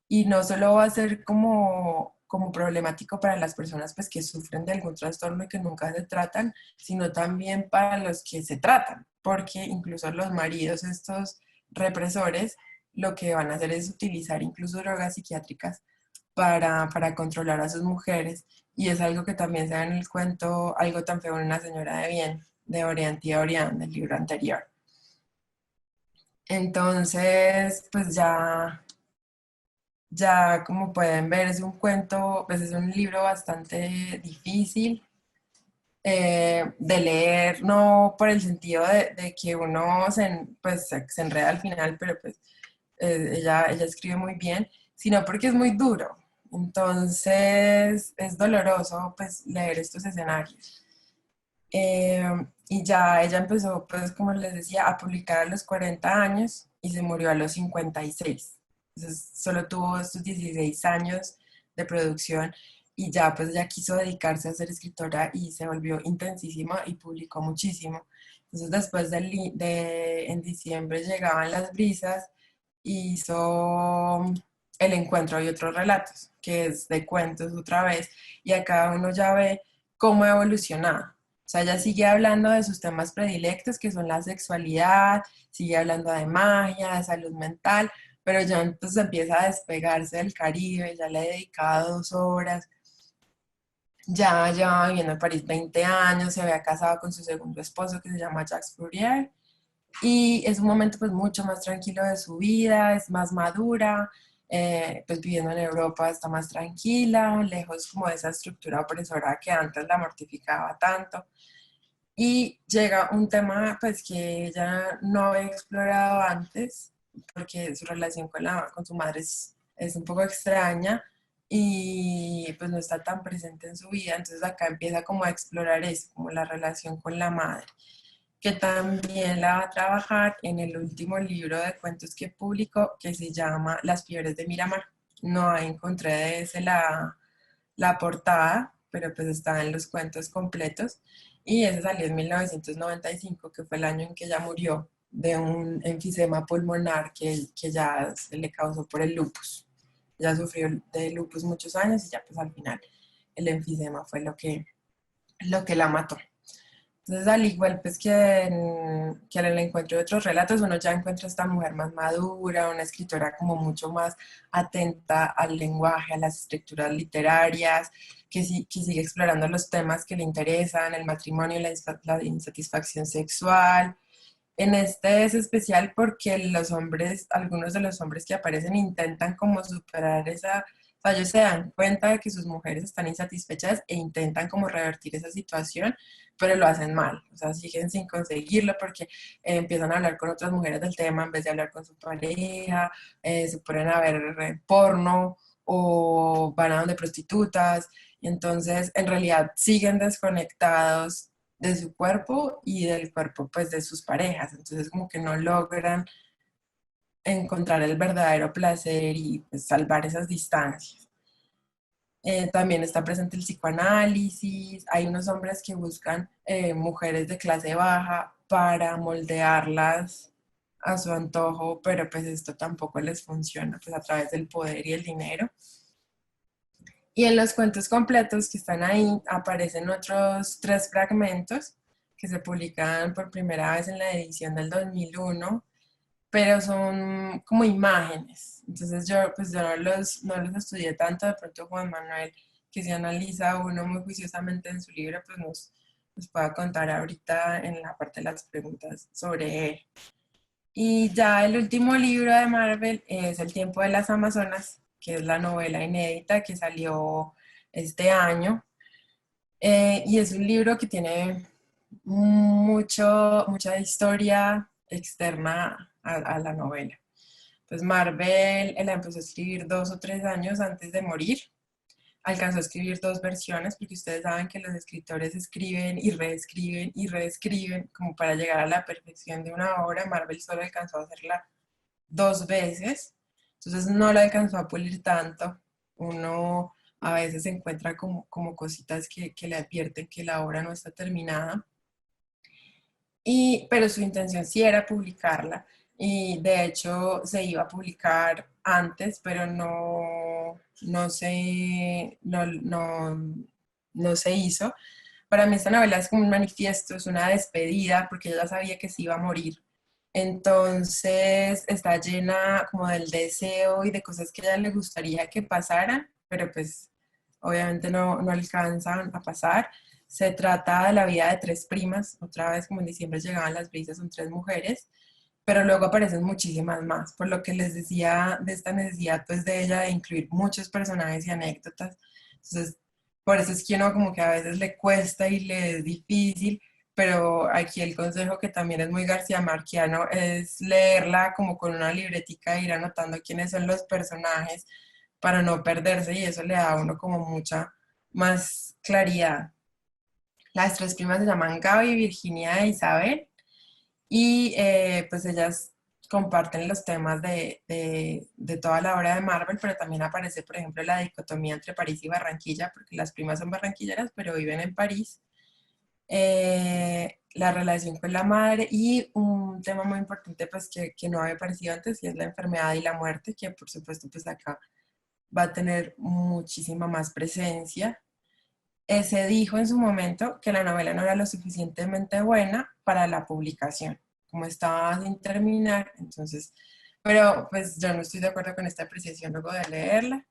y no solo va a ser como problemático para las personas pues que sufren de algún trastorno y que nunca se tratan, sino también para los que se tratan, porque incluso los maridos, estos represores, lo que van a hacer es utilizar incluso drogas psiquiátricas para controlar a sus mujeres. Y es algo que también se da en el cuento Algo tan feo en una señora de bien, de Orianti Orián, del libro anterior. Entonces, pues ya como pueden ver, es un cuento, pues es un libro bastante difícil de leer, no por el sentido de que uno pues, se enreda al final, pero pues ella escribe muy bien, sino porque es muy duro. Entonces es doloroso pues leer estos escenarios. Eh, y ya ella empezó, pues como les decía, a publicar a los 40 años y se murió a los 56. Entonces solo tuvo estos 16 años de producción y ya pues ya quiso dedicarse a ser escritora y se volvió intensísima y publicó muchísimo. Entonces después en diciembre llegaban las brisas y hizo El encuentro y otros relatos, que es de cuentos otra vez, y a cada uno ya ve cómo ha evolucionado. O sea, ella sigue hablando de sus temas predilectos, que son la sexualidad, sigue hablando de magia, de salud mental, pero ya entonces empieza a despegarse del Caribe, ya le he dedicado 2 horas, ya llevaba viviendo en París 20 años, se había casado con su segundo esposo que se llama Jacques Fourier, y es un momento pues mucho más tranquilo de su vida, es más madura, pues viviendo en Europa está más tranquila, lejos como de esa estructura opresora que antes la mortificaba tanto. Y llega un tema pues que ella no había explorado antes, porque su relación con su madre es un poco extraña y pues no está tan presente en su vida. Entonces acá empieza como a explorar eso, como la relación con la madre, que también la va a trabajar en el último libro de cuentos que publicó, que se llama Las fiebres de Miramar. No encontré de ese la portada, pero pues está en los cuentos completos. Y ese salió en 1995, que fue el año en que ella murió de un enfisema pulmonar que ya se le causó por el lupus. Ya sufrió de lupus muchos años y ya pues al final el enfisema fue lo que la mató. Entonces, al igual pues que en el encuentro de otros relatos, uno ya encuentra a esta mujer más madura, una escritora como mucho más atenta al lenguaje, a las estructuras literarias, que sigue explorando los temas que le interesan, el matrimonio, la insatisfacción sexual. En este es especial porque los hombres, algunos de los hombres que aparecen intentan como superar esa, o sea, ellos se dan cuenta de que sus mujeres están insatisfechas e intentan como revertir esa situación, pero lo hacen mal, o sea, siguen sin conseguirlo porque empiezan a hablar con otras mujeres del tema en vez de hablar con su pareja, se ponen a ver porno o van a donde prostitutas, y entonces en realidad siguen desconectados de su cuerpo y del cuerpo pues de sus parejas, entonces como que no logran encontrar el verdadero placer y pues, salvar esas distancias. También está presente el psicoanálisis, hay unos hombres que buscan mujeres de clase baja para moldearlas a su antojo, pero pues esto tampoco les funciona pues a través del poder y el dinero. Y en los cuentos completos que están ahí aparecen otros 3 fragmentos que se publican por primera vez en la edición del 2001, pero son como imágenes. Entonces yo no los estudié tanto, de pronto Juan Manuel, que se analiza uno muy juiciosamente en su libro, pues nos pueda contar ahorita en la parte de las preguntas sobre él. Y ya el último libro de Marvel es El tiempo de las Amazonas, que es la novela inédita que salió este año. Y es un libro que tiene mucha historia externa a la novela. Pues Marvel la empezó a escribir 2 o 3 años antes de morir. alcanzó a escribir dos versiones, porque ustedes saben que los escritores escriben y reescriben como para llegar a la perfección de una obra. Marvel solo alcanzó a hacerla dos veces, entonces no la alcanzó a pulir tanto. Uno a veces encuentra como cositas que le advierten que la obra no está terminada. Pero su intención sí era publicarla y de hecho se iba a publicar antes, pero no se hizo. Para mí esta novela es como un manifiesto, es una despedida, porque ella sabía que se iba a morir. Entonces está llena como del deseo y de cosas que a ella le gustaría que pasaran, pero pues obviamente no alcanzan a pasar. Se trata de la vida de tres primas, otra vez como en diciembre llegaban las brisas, son tres mujeres, pero luego aparecen muchísimas más, por lo que les decía de esta necesidad pues de ella de incluir muchos personajes y anécdotas. Entonces, por eso es que uno como que a veces le cuesta y le es difícil, pero aquí el consejo que también es muy García Marquiano es leerla como con una libretica e ir anotando quiénes son los personajes para no perderse y eso le da a uno como mucha más claridad. Las tres primas se llaman Gaby, Virginia e Isabel y pues ellas comparten los temas de toda la obra de Marvel, pero también aparece, por ejemplo, la dicotomía entre París y Barranquilla, porque las primas son barranquilleras, pero viven en París. La relación con la madre y un tema muy importante pues que no había aparecido antes y es la enfermedad y la muerte, que por supuesto pues acá va a tener muchísima más presencia. Se dijo en su momento que la novela no era lo suficientemente buena para la publicación, como estaba sin terminar, entonces, pero pues yo no estoy de acuerdo con esta apreciación luego de leerla.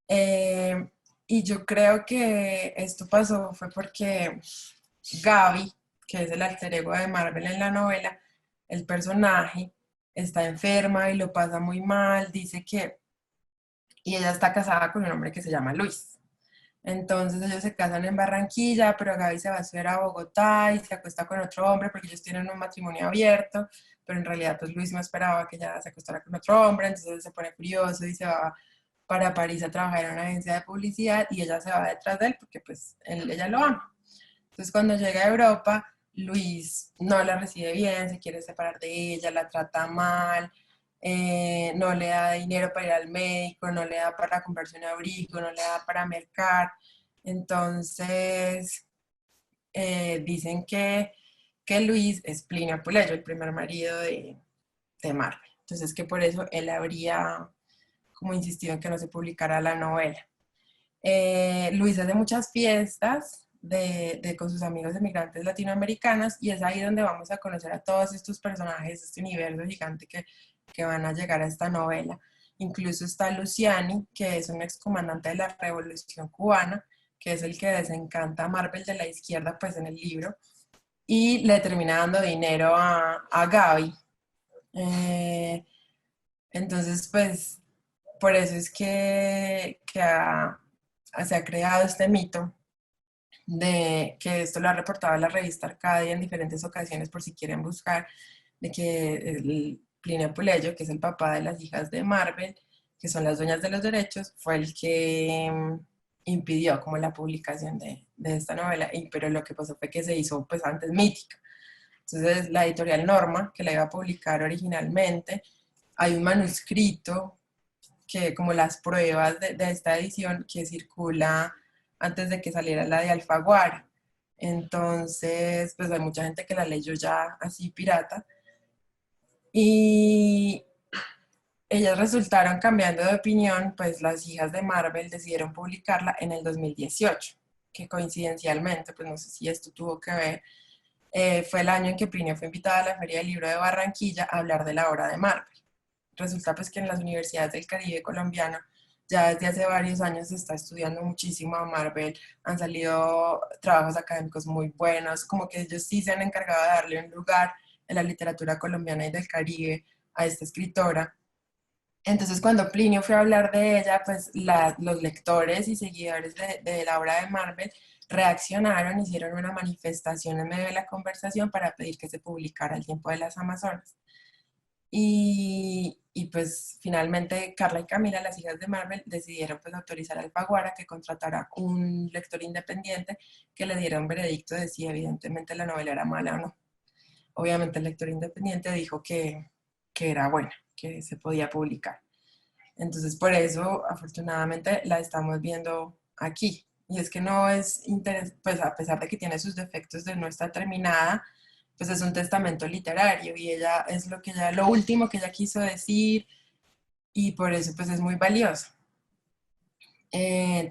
Eh, y yo creo que esto pasó fue porque Gaby, que es el alter ego de Marvel en la novela, el personaje está enferma y lo pasa muy mal, dice que, y ella está casada con un hombre que se llama Luis. Entonces ellos se casan en Barranquilla, pero Gaby se va a estudiar a Bogotá y se acuesta con otro hombre porque ellos tienen un matrimonio abierto, pero en realidad pues Luis no esperaba que ella se acostara con otro hombre, entonces él se pone furioso y se va para París a trabajar en una agencia de publicidad y ella se va detrás de él porque pues ella lo ama. Entonces cuando llega a Europa, Luis no la recibe bien, se quiere separar de ella, la trata mal, no le da dinero para ir al médico, no le da para comprarse un abrigo, no le da para mercar. Entonces dicen que Luis es Plinio Puleyo, el primer marido de Marvel. Entonces que por eso él habría como insistido en que no se publicara la novela. Luis hace muchas fiestas con sus amigos emigrantes latinoamericanos y es ahí donde vamos a conocer a todos estos personajes, este universo gigante que van a llegar a esta novela. Incluso está Luciani, que es un excomandante de la Revolución Cubana, que es el que desencanta a Marvel de la izquierda, pues en el libro, y le termina dando dinero a Gaby. Eh, entonces, pues, por eso es que se ha creado este mito de que esto lo ha reportado la revista Arcadia en diferentes ocasiones por si quieren buscar, de que el Plinio Puleyo, que es el papá de las hijas de Marvel, que son las dueñas de los derechos, fue el que impidió como la publicación de esta novela, pero lo que pasó fue que se hizo pues antes mítica. Entonces la editorial Norma, que la iba a publicar originalmente, hay un manuscrito que como las pruebas de esta edición que circula antes de que saliera la de Alfaguara. Entonces, pues hay mucha gente que la leyó ya así pirata. Y ellas resultaron cambiando de opinión, pues las hijas de Marvel decidieron publicarla en el 2018, que coincidencialmente, pues no sé si esto tuvo que ver, fue el año en que Plinio fue invitada a la Feria del Libro de Barranquilla a hablar de la obra de Marvel. Resulta pues que en las universidades del Caribe colombiano ya desde hace varios años se está estudiando muchísimo a Marvel, han salido trabajos académicos muy buenos, como que ellos sí se han encargado de darle un lugar en la literatura colombiana y del Caribe a esta escritora. Entonces cuando Plinio fue a hablar de ella, pues los lectores y seguidores de la obra de Marvel reaccionaron, hicieron una manifestación en medio de la conversación para pedir que se publicara El tiempo de las Amazonas. Y pues finalmente Carla y Camila, las hijas de Marvel, decidieron pues autorizar a Alfaguara que contratara un lector independiente que le diera un veredicto de si evidentemente la novela era mala o no. Obviamente el lector independiente dijo que era buena, que se podía publicar. Entonces por eso afortunadamente la estamos viendo aquí. Y es que no es interés, pues a pesar de que tiene sus defectos de no estar terminada, pues es un testamento literario y ella es lo que ella, lo último que ella quiso decir y por eso pues es muy valioso.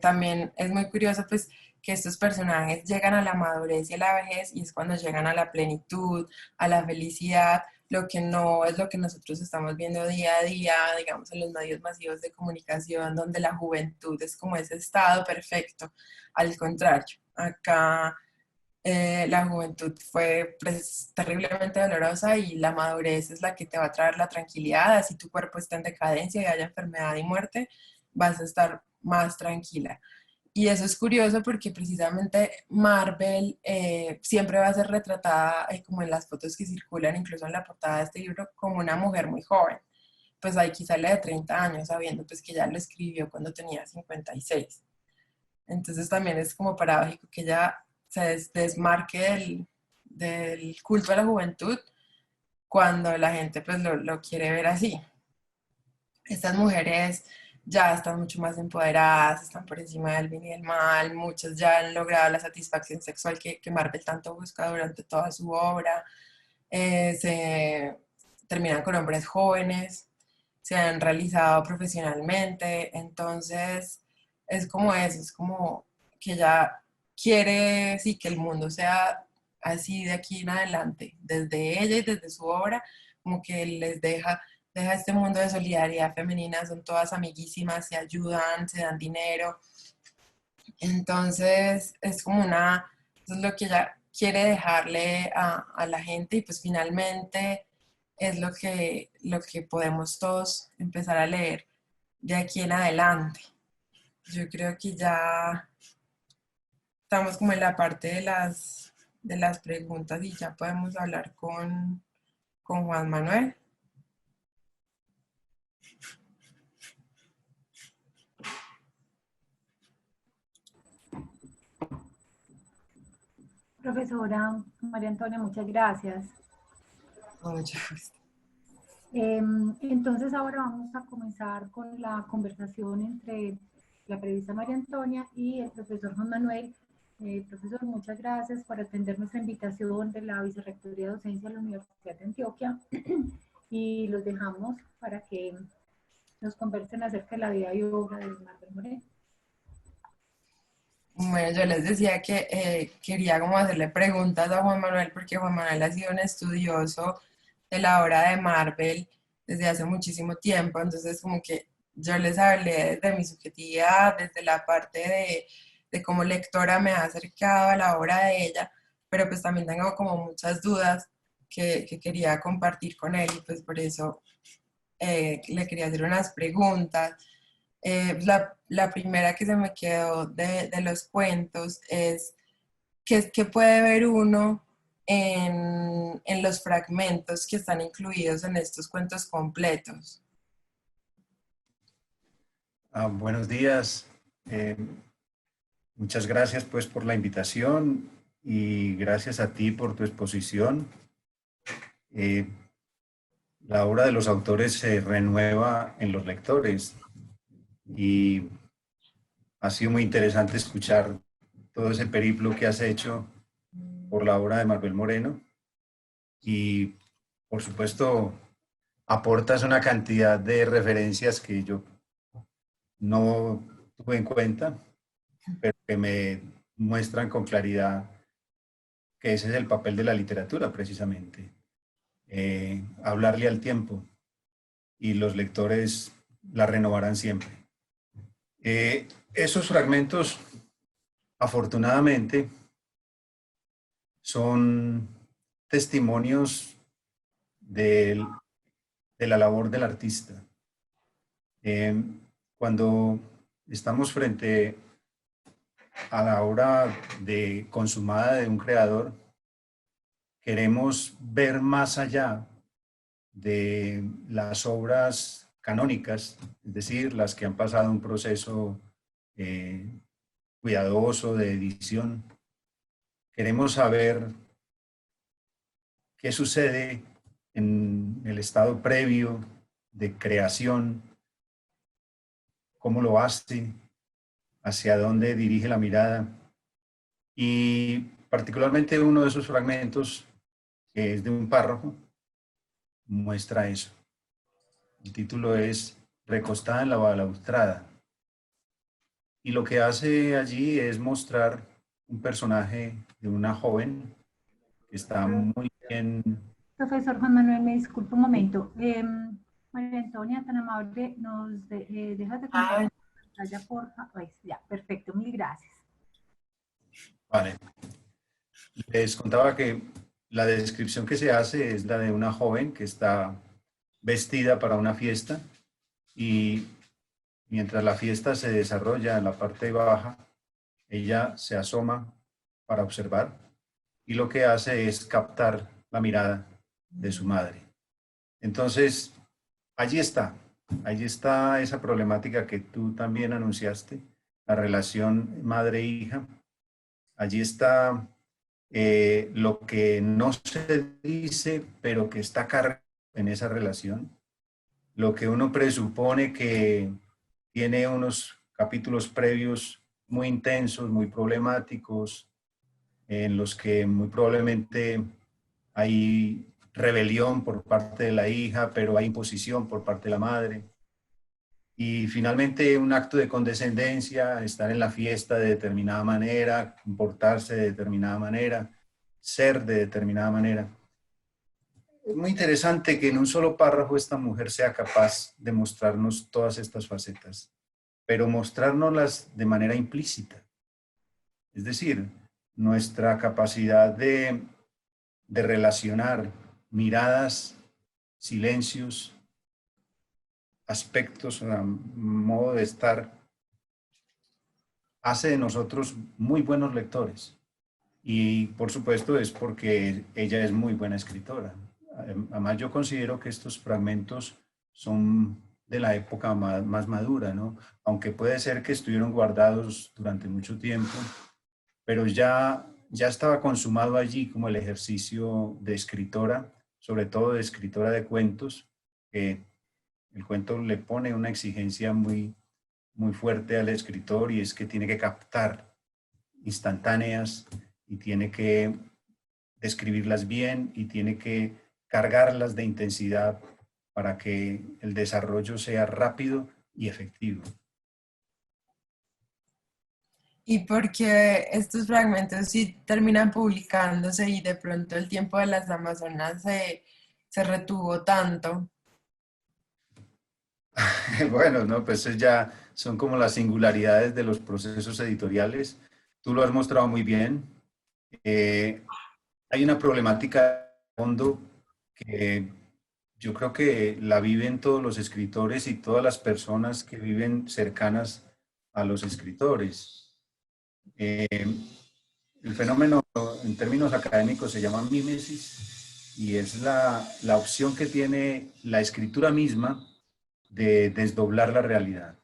También es muy curioso pues que estos personajes llegan a la madurez y a la vejez y es cuando llegan a la plenitud, a la felicidad, lo que no es lo que nosotros estamos viendo día a día, digamos, en los medios masivos de comunicación, donde la juventud es como ese estado perfecto. Al contrario, acá la juventud fue pues, terriblemente dolorosa y la madurez es la que te va a traer la tranquilidad. Así tu cuerpo está en decadencia y haya enfermedad y muerte, vas a estar más tranquila. Y eso es curioso porque precisamente Marvel siempre va a ser retratada, como en las fotos que circulan, incluso en la portada de este libro, como una mujer muy joven. Pues aquí sale de 30 años, sabiendo pues que ya lo escribió cuando tenía 56. Entonces también es como paradójico que ella se desmarque del culto a la juventud cuando la gente pues lo quiere ver así. Estas mujeres ya están mucho más empoderadas, están por encima del bien y del mal, muchas ya han logrado la satisfacción sexual que Marvel tanto busca durante toda su obra, se terminan con hombres jóvenes, se han realizado profesionalmente, entonces es como eso, es como que ella quiere, sí, que el mundo sea así de aquí en adelante, desde ella y desde su obra, como que les deja este mundo de solidaridad femenina, son todas amiguísimas, se ayudan, se dan dinero, entonces es como eso es lo que ella quiere dejarle a la gente y pues finalmente es lo que podemos todos empezar a leer de aquí en adelante. Yo creo que ya estamos como en la parte de las preguntas y ya podemos hablar con Juan Manuel. Profesora María Antonia, muchas gracias. Mucho gusto. Entonces ahora vamos a comenzar con la conversación entre la periodista María Antonia y el profesor Juan Manuel. Profesor, muchas gracias por atender nuestra invitación de la Vicerrectoría de Docencia de la Universidad de Antioquia y los dejamos para que nos conversen acerca de la vida y obra de Marvel Moreno. Bueno, yo les decía que quería como hacerle preguntas a Juan Manuel porque Juan Manuel ha sido un estudioso de la obra de Marvel desde hace muchísimo tiempo, entonces como que yo les hablé desde mi subjetividad, desde la parte de cómo lectora me ha acercado a la obra de ella, pero pues también tengo como muchas dudas que quería compartir con él y pues por eso le quería hacer unas preguntas. La primera que se me quedó de los cuentos es ¿qué puede ver uno en los fragmentos que están incluidos en estos cuentos completos? Buenos días. Eh, Muchas gracias pues por la invitación y gracias a ti por tu exposición. Eh, la obra de los autores se renueva en los lectores y ha sido muy interesante escuchar todo ese periplo que has hecho por la obra de Marvel Moreno y por supuesto aportas una cantidad de referencias que yo no tuve en cuenta, pero que me muestran con claridad que ese es el papel de la literatura precisamente, hablarle al tiempo y los lectores la renovarán siempre. Esos fragmentos, afortunadamente, son testimonios de la labor del artista. Cuando estamos frente a la obra consumada de un creador, queremos ver más allá de las obras canónicas, es decir, las que han pasado un proceso cuidadoso de edición. Queremos saber qué sucede en el estado previo de creación, cómo lo hace, hacia dónde dirige la mirada. Y particularmente uno de esos fragmentos, que es de un párrafo, muestra eso. El título es Recostada en la balaustrada. Y lo que hace allí es mostrar un personaje de una joven que está muy bien. Profesor Juan Manuel, me disculpa un momento. María Antonia, tan amable, nos dejas de compartir la pantalla, porfa. Ya, perfecto, mil gracias. Vale. Les contaba que la descripción que se hace es la de una joven que está vestida para una fiesta y mientras la fiesta se desarrolla en la parte baja, ella se asoma para observar y lo que hace es captar la mirada de su madre. Entonces, allí está esa problemática que tú también anunciaste, la relación madre-hija. Allí está lo que no se dice, pero que está cargado en esa relación. Lo que uno presupone que tiene unos capítulos previos muy intensos, muy problemáticos, en los que muy probablemente hay rebelión por parte de la hija, pero hay imposición por parte de la madre. Y finalmente un acto de condescendencia, estar en la fiesta de determinada manera, comportarse de determinada manera, ser de determinada manera. Es muy interesante que en un solo párrafo esta mujer sea capaz de mostrarnos todas estas facetas, pero mostrárnoslas de manera implícita. Es decir, nuestra capacidad de relacionar miradas, silencios, aspectos, modo de estar, hace de nosotros muy buenos lectores. Y por supuesto es porque ella es muy buena escritora. Además yo considero que estos fragmentos son de la época más madura, ¿no? Aunque puede ser que estuvieron guardados durante mucho tiempo, pero ya estaba consumado allí como el ejercicio de escritora, sobre todo de escritora de cuentos, que el cuento le pone una exigencia muy fuerte al escritor y es que tiene que captar instantáneas y tiene que describirlas bien y tiene que cargarlas de intensidad para que el desarrollo sea rápido y efectivo. ¿Y por qué estos fragmentos sí terminan publicándose y de pronto el tiempo de las Amazonas se retuvo tanto? Bueno, no, pues ya son como las singularidades de los procesos editoriales. Tú lo has mostrado muy bien. Hay una problemática de fondo que yo creo que la viven todos los escritores y todas las personas que viven cercanas a los escritores. El fenómeno en términos académicos se llama mímesis y es la opción que tiene la escritura misma de desdoblar la realidad,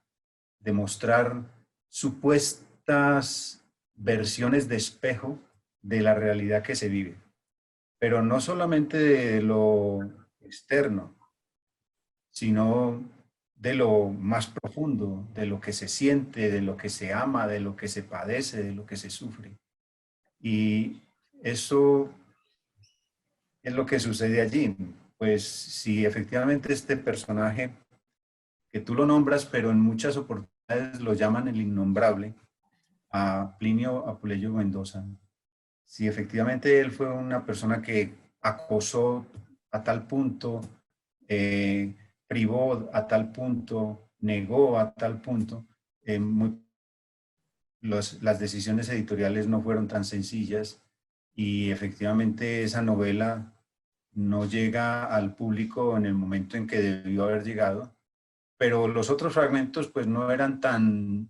de mostrar supuestas versiones de espejo de la realidad que se vive, pero no solamente de lo externo, sino de lo más profundo, de lo que se siente, de lo que se ama, de lo que se padece, de lo que se sufre. Y eso es lo que sucede allí. Pues si efectivamente este personaje, que tú lo nombras, pero en muchas oportunidades lo llaman el innombrable, a Plinio Apuleyo Mendoza, si efectivamente él fue una persona que acosó a tal punto, privó a tal punto, negó a tal punto, las decisiones editoriales no fueron tan sencillas y efectivamente esa novela no llega al público en el momento en que debió haber llegado, pero los otros fragmentos pues no eran tan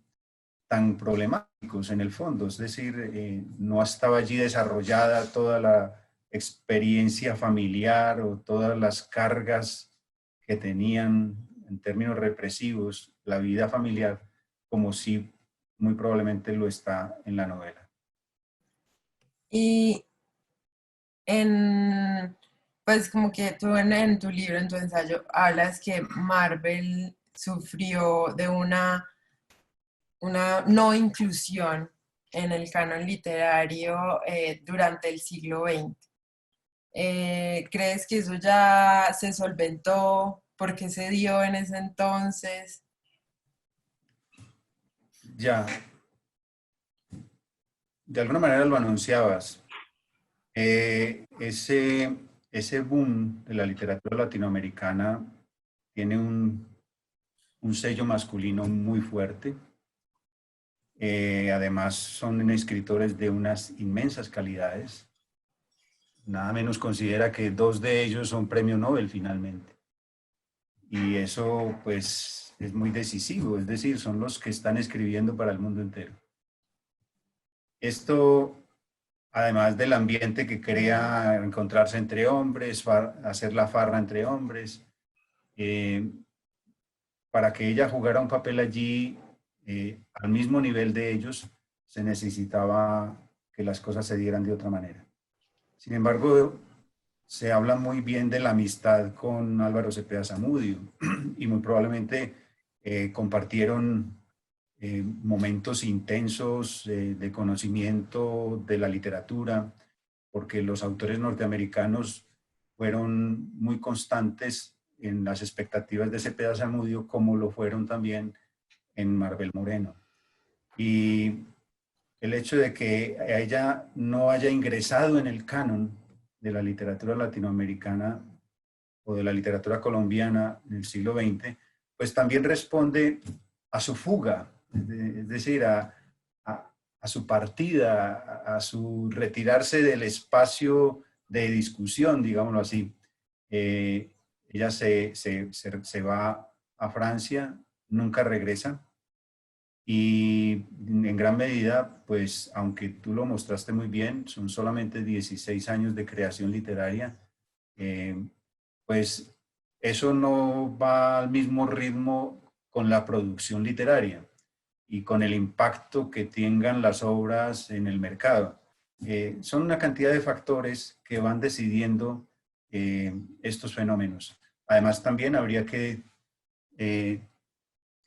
problemáticos en el fondo, es decir, no estaba allí desarrollada toda experiencia familiar o todas las cargas que tenían en términos represivos la vida familiar, como si muy probablemente lo está en la novela. Y pues como que tú en tu libro, en tu ensayo, hablas que Marvel sufrió de una no inclusión en el canon literario durante el siglo XX. ¿Crees que eso ya se solventó? ¿Por qué se dio en ese entonces? Ya, de alguna manera lo anunciabas. Ese boom de la literatura latinoamericana tiene un sello masculino muy fuerte. Además, son escritores de unas inmensas calidades. Nada menos considera que 2 de ellos son premio Nobel finalmente. Y eso, pues, es muy decisivo. Es decir, son los que están escribiendo para el mundo entero. Esto, además del ambiente que crea encontrarse entre hombres, hacer la farra entre hombres, para que ella jugara un papel allí al mismo nivel de ellos, se necesitaba que las cosas se dieran de otra manera. Sin embargo, se habla muy bien de la amistad con Álvaro Cepeda Zamudio y muy probablemente compartieron momentos intensos de conocimiento de la literatura, porque los autores norteamericanos fueron muy constantes en las expectativas de Cepeda Zamudio, como lo fueron también en Marvel Moreno. Y el hecho de que ella no haya ingresado en el canon de la literatura latinoamericana o de la literatura colombiana en el siglo XX, pues también responde a su fuga, es decir, a su partida, a su retirarse del espacio de discusión, digámoslo así. Ella se va a Francia, nunca regresa, y en gran medida, pues, aunque tú lo mostraste muy bien, son solamente 16 años de creación literaria, pues eso no va al mismo ritmo con la producción literaria y con el impacto que tengan las obras en el mercado. Son una cantidad de factores que van decidiendo estos fenómenos. Además, también habría que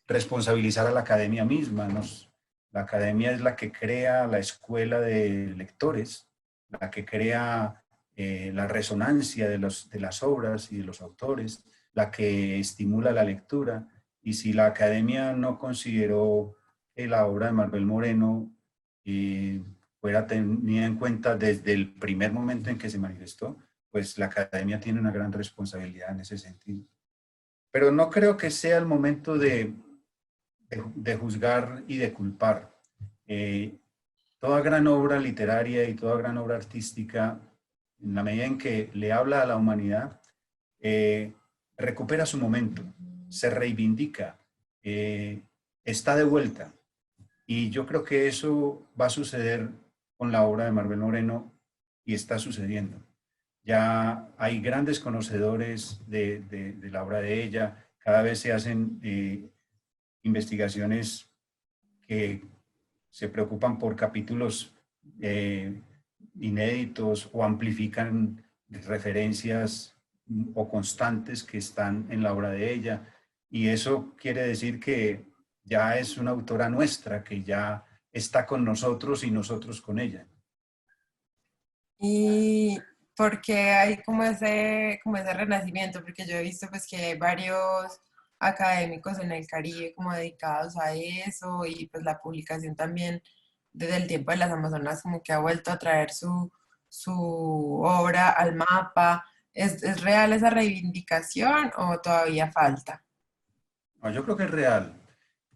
responsabilizar a la academia misma. La academia es la que crea la escuela de lectores, la que crea la resonancia de las obras y de los autores, la que estimula la lectura. Y si la academia no consideró que la obra de Marvel Moreno fuera tenida en cuenta desde el primer momento en que se manifestó, pues la academia tiene una gran responsabilidad en ese sentido. Pero no creo que sea el momento de juzgar y de culpar. Toda gran obra literaria y toda gran obra artística, en la medida en que le habla a la humanidad, recupera su momento, se reivindica, está de vuelta. Y yo creo que eso va a suceder con la obra de Marvel Moreno y está sucediendo. Ya hay grandes conocedores de la obra de ella, cada vez se hacen investigaciones que se preocupan por capítulos inéditos o amplifican referencias o constantes que están en la obra de ella. Y eso quiere decir que ya es una autora nuestra, que ya está con nosotros y nosotros con ella. Y porque hay como ese renacimiento, porque yo he visto pues que hay varios académicos en el Caribe como dedicados a eso y pues la publicación también desde el tiempo de las Amazonas como que ha vuelto a traer su obra al mapa. Es real esa reivindicación o todavía falta? No, yo creo que es real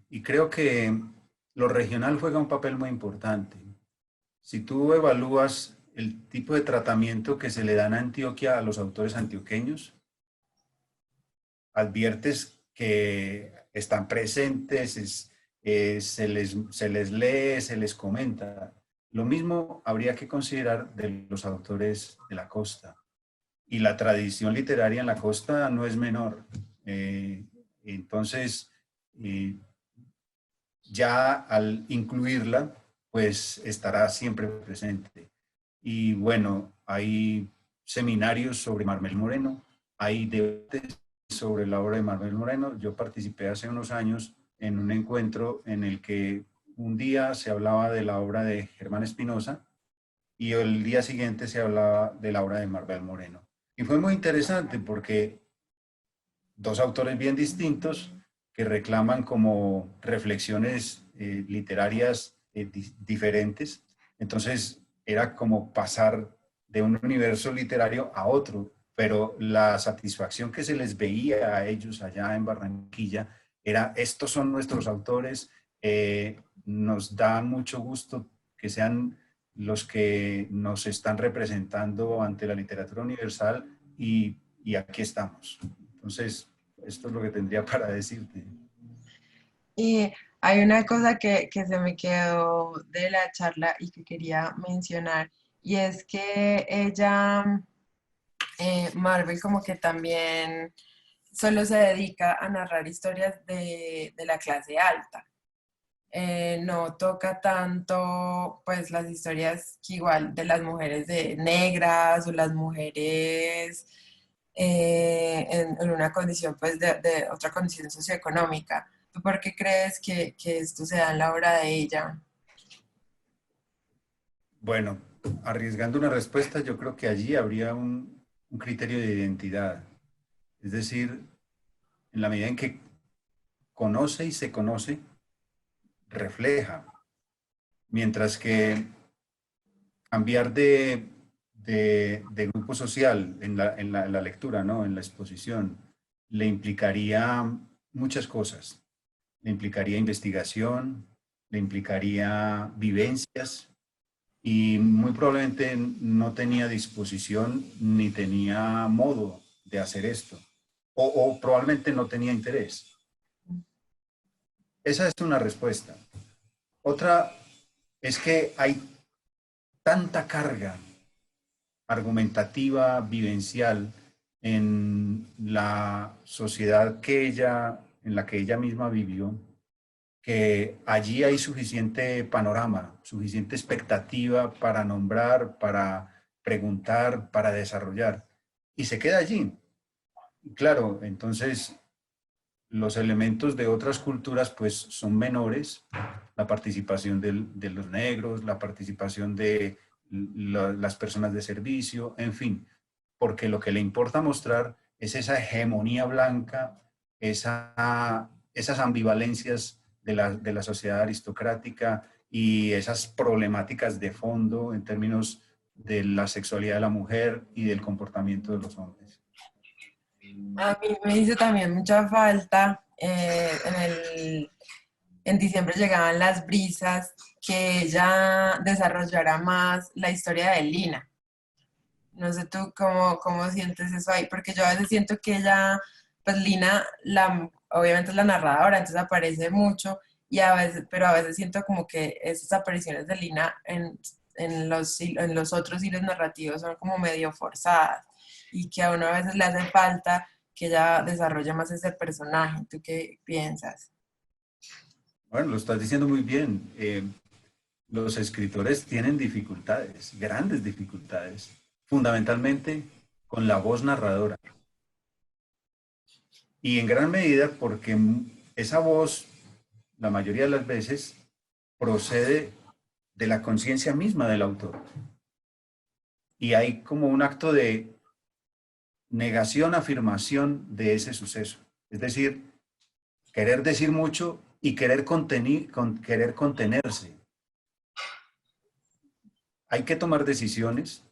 y creo que lo regional juega un papel muy importante. Si tú evalúas el tipo de tratamiento que se le dan a Antioquia a los autores antioqueños, adviertes que están presentes, se les lee, se les comenta, Lo mismo habría que considerar de los autores de la costa. Y la tradición literaria en la costa no es menor. Entonces, ya al incluirla, pues estará siempre presente. Y bueno, hay seminarios sobre Marmel Moreno, hay debates sobre la obra de Marmel Moreno. Yo participé hace unos años en un encuentro en el que un día se hablaba de la obra de Germán Espinosa y el día siguiente se hablaba de la obra de Marmel Moreno. Y fue muy interesante porque dos autores bien distintos que reclaman como reflexiones literarias diferentes. Entonces era como pasar de un universo literario a otro, pero la satisfacción que se les veía a ellos allá en Barranquilla era, estos son nuestros autores, nos da mucho gusto que sean los que nos están representando ante la literatura universal y aquí estamos. Entonces, esto es lo que tendría para decirte. Y hay una cosa que se me quedó de la charla y que quería mencionar, y es que ella, Marvel, como que también solo se dedica a narrar historias de la clase alta. No toca tanto pues las historias que igual de las mujeres negras o las mujeres en una condición pues de otra condición socioeconómica. ¿Tú por qué crees que esto se da en la obra de ella? Bueno, arriesgando una respuesta, yo creo que allí habría un criterio de identidad. Es decir, en la medida en que conoce y se conoce, refleja. Mientras que cambiar de grupo social en la lectura, ¿no? En la exposición, le implicaría muchas cosas. Le implicaría investigación, le implicaría vivencias y muy probablemente no tenía disposición ni tenía modo de hacer esto. O probablemente no tenía interés. Esa es una respuesta. Otra es que hay tanta carga argumentativa, vivencial, en la sociedad en la que ella misma vivió, que allí hay suficiente panorama, suficiente expectativa para nombrar, para preguntar, para desarrollar, y se queda allí. Y claro, entonces los elementos de otras culturas pues son menores, la participación de los negros, la participación de las personas de servicio, en fin, porque lo que le importa mostrar es esa hegemonía blanca, esas ambivalencias de la sociedad aristocrática y esas problemáticas de fondo en términos de la sexualidad de la mujer y del comportamiento de los hombres. A mí me hizo también mucha falta en diciembre llegaban las brisas, que ella desarrollara más la historia de Lina. No sé tú cómo sientes eso ahí, porque yo a veces siento que ella, pues Lina, obviamente es la narradora, entonces aparece mucho, pero a veces siento como que esas apariciones de Lina en los otros hilos narrativos son como medio forzadas y que a uno a veces le hace falta que ella desarrolle más ese personaje. ¿Tú qué piensas? Bueno, lo estás diciendo muy bien. Los escritores tienen dificultades, grandes dificultades, fundamentalmente con la voz narradora. Y en gran medida porque esa voz, la mayoría de las veces, procede de la conciencia misma del autor. Y hay como un acto de negación, afirmación de ese suceso. Es decir, querer decir mucho y querer contenerse. Hay que tomar decisiones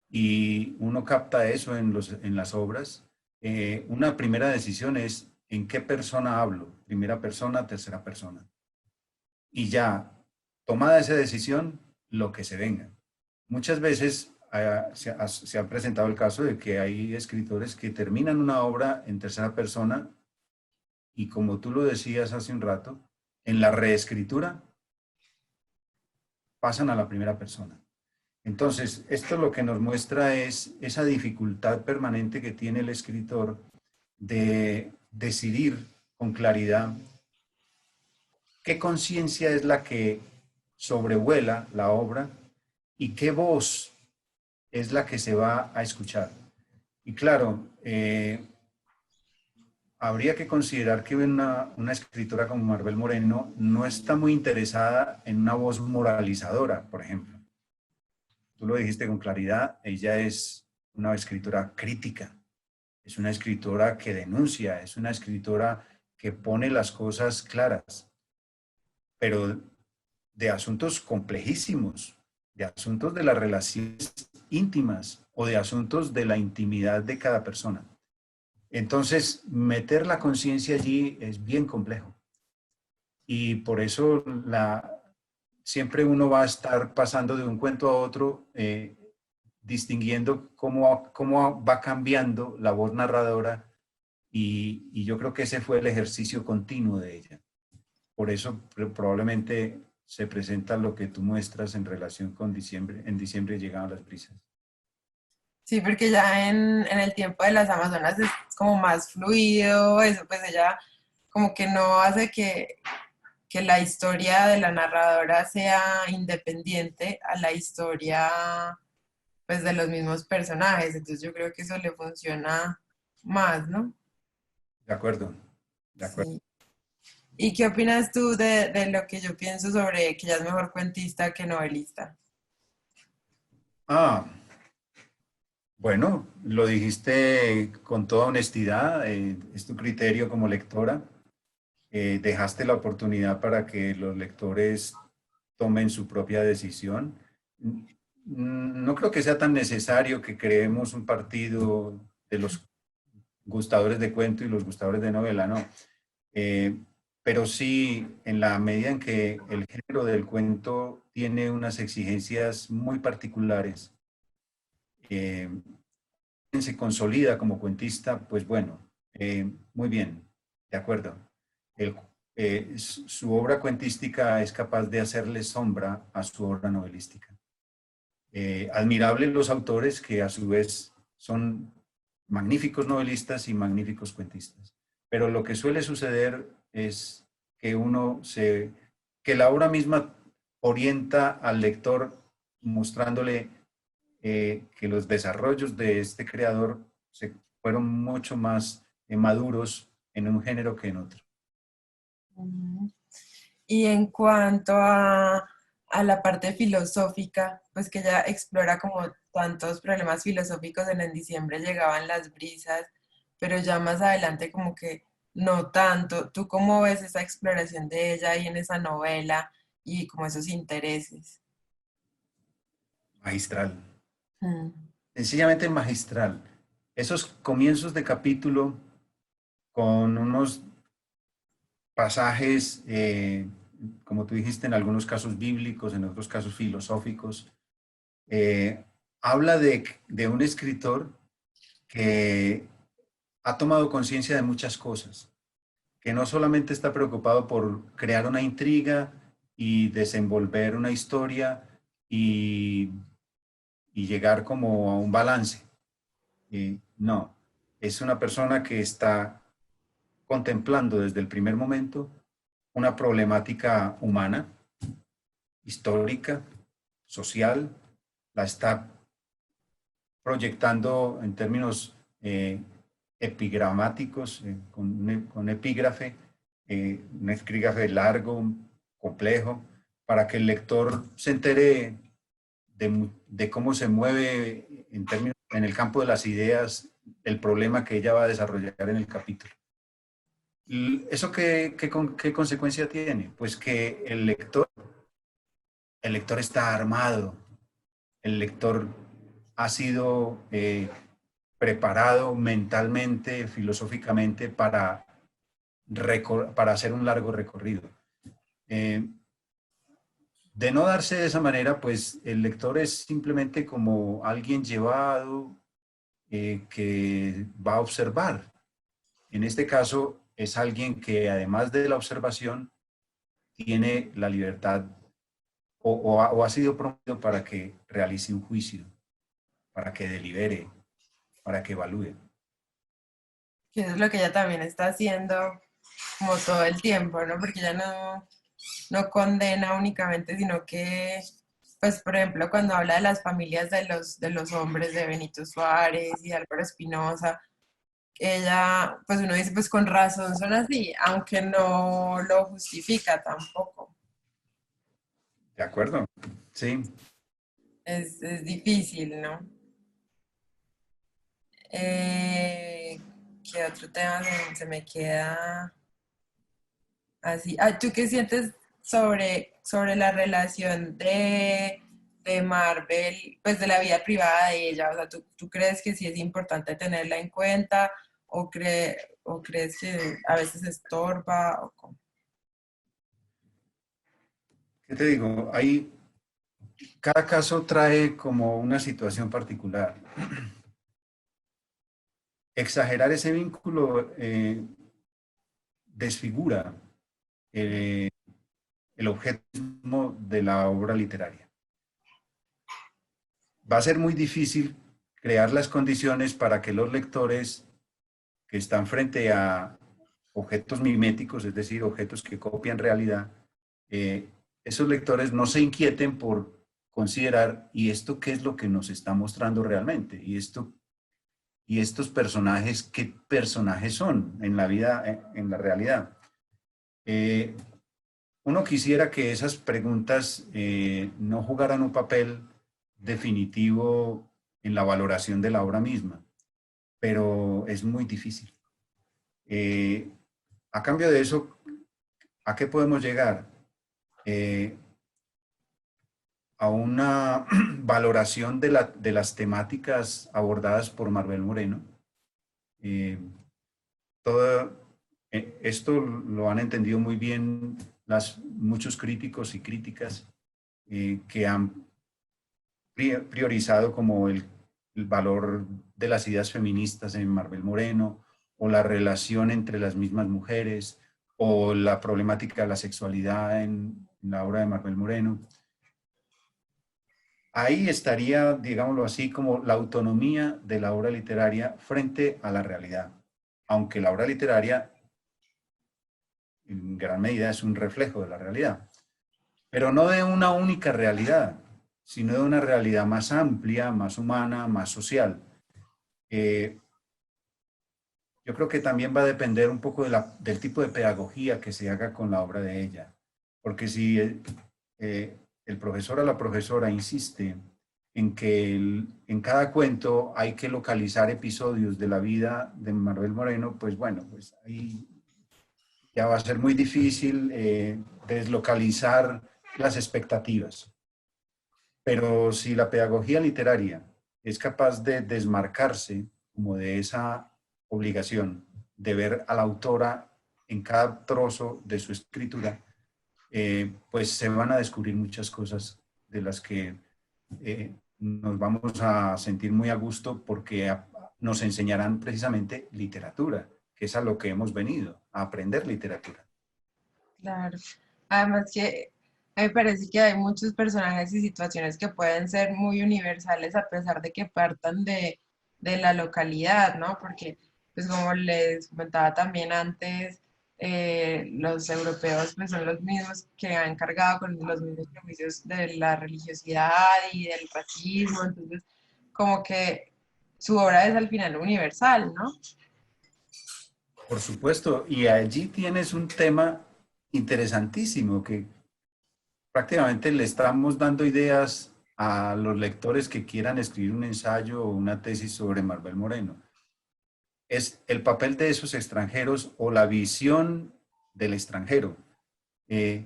y uno capta eso en las obras. Una primera decisión es en qué persona hablo, primera persona, tercera persona. Y ya, tomada esa decisión, lo que se venga. Muchas veces se ha presentado el caso de que hay escritores que terminan una obra en tercera persona y como tú lo decías hace un rato, en la reescritura pasan a la primera persona. Entonces, esto lo que nos muestra es esa dificultad permanente que tiene el escritor de decidir con claridad qué conciencia es la que sobrevuela la obra y qué voz es la que se va a escuchar. Y claro, habría que considerar que una escritora como Maribel Moreno no está muy interesada en una voz moralizadora, por ejemplo. Tú lo dijiste con claridad, ella es una escritora crítica, es una escritora que denuncia, es una escritora que pone las cosas claras, pero de asuntos complejísimos, de asuntos de las relaciones íntimas o de asuntos de la intimidad de cada persona. Entonces, meter la conciencia allí es bien complejo. Y por eso siempre uno va a estar pasando de un cuento a otro, distinguiendo cómo va cambiando la voz narradora, y yo creo que ese fue el ejercicio continuo de ella. Por eso probablemente se presenta lo que tú muestras en relación con diciembre. En diciembre llegaban las brisas. Sí, porque ya en el tiempo de las Amazonas es como más fluido, eso, pues ella como que no hace que la historia de la narradora sea independiente a la historia pues de los mismos personajes, entonces yo creo que eso le funciona más, ¿no? De acuerdo, de acuerdo. Sí. ¿Y qué opinas tú de lo que yo pienso sobre que ella es mejor cuentista que novelista? Ah, bueno, lo dijiste con toda honestidad, es tu criterio como lectora. Dejaste la oportunidad para que los lectores tomen su propia decisión. No creo que sea tan necesario que creemos un partido de los gustadores de cuento y los gustadores de novela, ¿no? Eh, pero sí, en la medida en que el género del cuento tiene unas exigencias muy particulares, eh, se consolida como cuentista, pues bueno, muy bien, de acuerdo. Su obra cuentística es capaz de hacerle sombra a su obra novelística. Admirables los autores que a su vez son magníficos novelistas y magníficos cuentistas. Pero lo que suele suceder es que que la obra misma orienta al lector mostrándole que los desarrollos de este creador fueron mucho más maduros en un género que en otro. Y en cuanto a la parte filosófica, pues que ella explora como tantos problemas filosóficos en diciembre llegaban las brisas, pero ya más adelante como que no tanto. ¿Tú cómo ves esa exploración de ella ahí en esa novela y como esos intereses? Magistral. Mm. Sencillamente magistral. Esos comienzos de capítulo con unos pasajes, como tú dijiste, en algunos casos bíblicos, en otros casos filosóficos, habla de un escritor que ha tomado conciencia de muchas cosas, que no solamente está preocupado por crear una intriga y desenvolver una historia y llegar como a un balance. No, es una persona que está contemplando desde el primer momento una problemática humana, histórica, social, la está proyectando en términos epigramáticos, con epígrafe, un epígrafe largo, complejo, para que el lector se entere de cómo se mueve en el campo de las ideas el problema que ella va a desarrollar en el capítulo. ¿Eso qué consecuencia tiene? Pues que el lector está armado, el lector ha sido preparado mentalmente, filosóficamente para hacer un largo recorrido. De no darse de esa manera, pues el lector es simplemente como alguien llevado que va a observar. En este caso, es alguien que además de la observación tiene la libertad o ha sido promovido para que realice un juicio, para que delibere, para que evalúe. Que eso es lo que ella también está haciendo como todo el tiempo, ¿no? Porque ella no condena únicamente, sino que, pues, por ejemplo, cuando habla de las familias de los hombres de Benito Suárez y Álvaro Espinosa, ella, pues uno dice, pues con razón son así, aunque no lo justifica tampoco. ¿De acuerdo? Sí. Es difícil, ¿no? ¿Qué otro tema se me queda así? Ah, ¿tú qué sientes sobre la relación de Marvel, pues de la vida privada de ella? O sea, ¿tú crees que sí es importante tenerla en cuenta o crees que a veces estorba? O cómo? ¿Qué te digo? Ahí cada caso trae como una situación particular. Exagerar ese vínculo desfigura eh, el objeto mismo de la obra literaria. Va a ser muy difícil crear las condiciones para que los lectores que están frente a objetos miméticos, es decir, objetos que copian realidad, eh, esos lectores no se inquieten por considerar, ¿y esto qué es lo que nos está mostrando realmente? ¿Y estos personajes qué personajes son en la vida, en la realidad? Eh, Uno quisiera que esas preguntas no jugaran un papel definitivo en la valoración de la obra misma, pero es muy difícil. Eh, a cambio de eso, ¿a qué podemos llegar? Eh, a una valoración de las temáticas abordadas por Marvel Moreno. Eh, todo, esto lo han entendido muy bien muchos críticos y críticas que han priorizado como el valor de las ideas feministas en Marvel Moreno, o la relación entre las mismas mujeres, o la problemática de la sexualidad en la obra de Marvel Moreno. Ahí estaría, digámoslo así, como la autonomía de la obra literaria frente a la realidad, aunque la obra literaria en gran medida es un reflejo de la realidad, pero no de una única realidad, sino de una realidad más amplia, más humana, más social. Eh, yo creo que también va a depender un poco del tipo de pedagogía que se haga con la obra de ella, porque si el profesor o la profesora insiste en que en cada cuento hay que localizar episodios de la vida de Manuel Moreno, pues bueno, pues ahí ya va a ser muy difícil deslocalizar las expectativas. Pero si la pedagogía literaria es capaz de desmarcarse como de esa obligación de ver a la autora en cada trozo de su escritura, pues se van a descubrir muchas cosas de las que nos vamos a sentir muy a gusto porque nos enseñarán precisamente literatura, que es a lo que hemos venido, a aprender literatura. Claro. Además que me parece que hay muchos personajes y situaciones que pueden ser muy universales a pesar de que partan de la localidad, ¿no? Porque, pues como les comentaba también antes, los europeos pues son los mismos que han cargado con los mismos prejuicios de la religiosidad y del racismo, entonces como que su obra es al final universal, ¿no? Por supuesto, y allí tienes un tema interesantísimo que prácticamente le estamos dando ideas a los lectores que quieran escribir un ensayo o una tesis sobre Marvel Moreno. Es el papel de esos extranjeros o la visión del extranjero. Eh,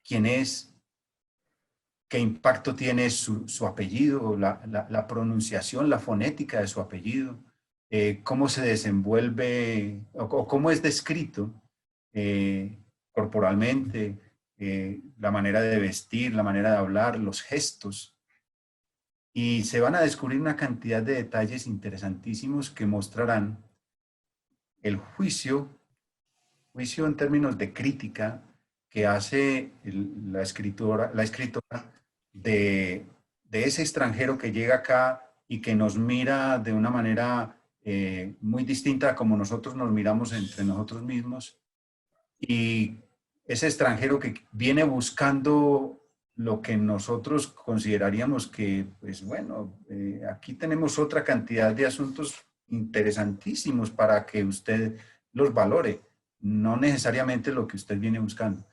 ¿Quién es? ¿Qué impacto tiene su apellido, la pronunciación, la fonética de su apellido? ¿Cómo se desenvuelve o cómo es descrito corporalmente? La manera de vestir, la manera de hablar, los gestos. Y se van a descubrir una cantidad de detalles interesantísimos que mostrarán el juicio en términos de crítica que hace la escritora de ese extranjero que llega acá y que nos mira de una manera muy distinta a como nosotros nos miramos entre nosotros mismos, y ese extranjero que viene buscando lo que nosotros consideraríamos que, pues bueno, aquí tenemos otra cantidad de asuntos interesantísimos para que usted los valore, no necesariamente lo que usted viene buscando.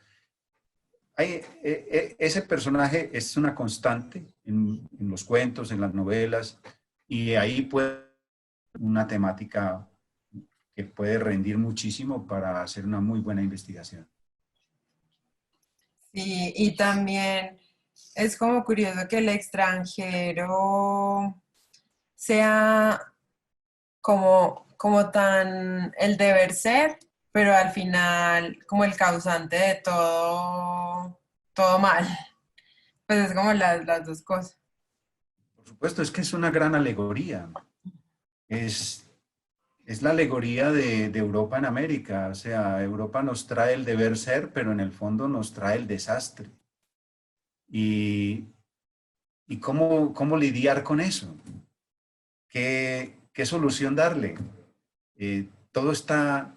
Ese personaje es una constante en los cuentos, en las novelas, y ahí puede una temática que puede rendir muchísimo para hacer una muy buena investigación. Sí, y también es como curioso que el extranjero sea como tan el deber ser, pero al final como el causante de todo mal. Pues es como las dos cosas. Por supuesto, es que es una gran alegoría. Es la alegoría de Europa en América. O sea, Europa nos trae el deber ser, pero en el fondo nos trae el desastre. ¿Y cómo lidiar con eso? ¿Qué solución darle? Todo está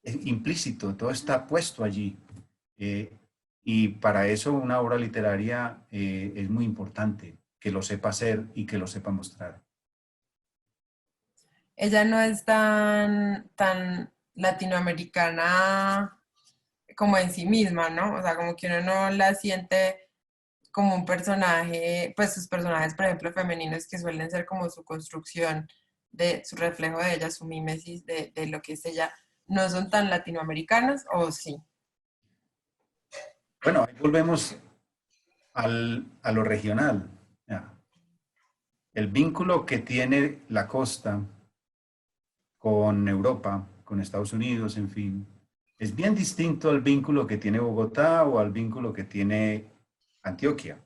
implícito, todo está puesto allí. Y para eso una obra literaria es muy importante, que lo sepa hacer y que lo sepa mostrar. Ella no es tan latinoamericana como en sí misma, ¿no? O sea, como que uno no la siente como un personaje, pues sus personajes, por ejemplo, femeninos que suelen ser como su construcción de su reflejo de ella, su mímesis de lo que es ella, no son tan latinoamericanos, ¿o sí? Bueno, ahí volvemos a lo regional. Ya. El vínculo que tiene la costa con Europa, con Estados Unidos, en fin, es bien distinto al vínculo que tiene Bogotá o al vínculo que tiene Antioquia.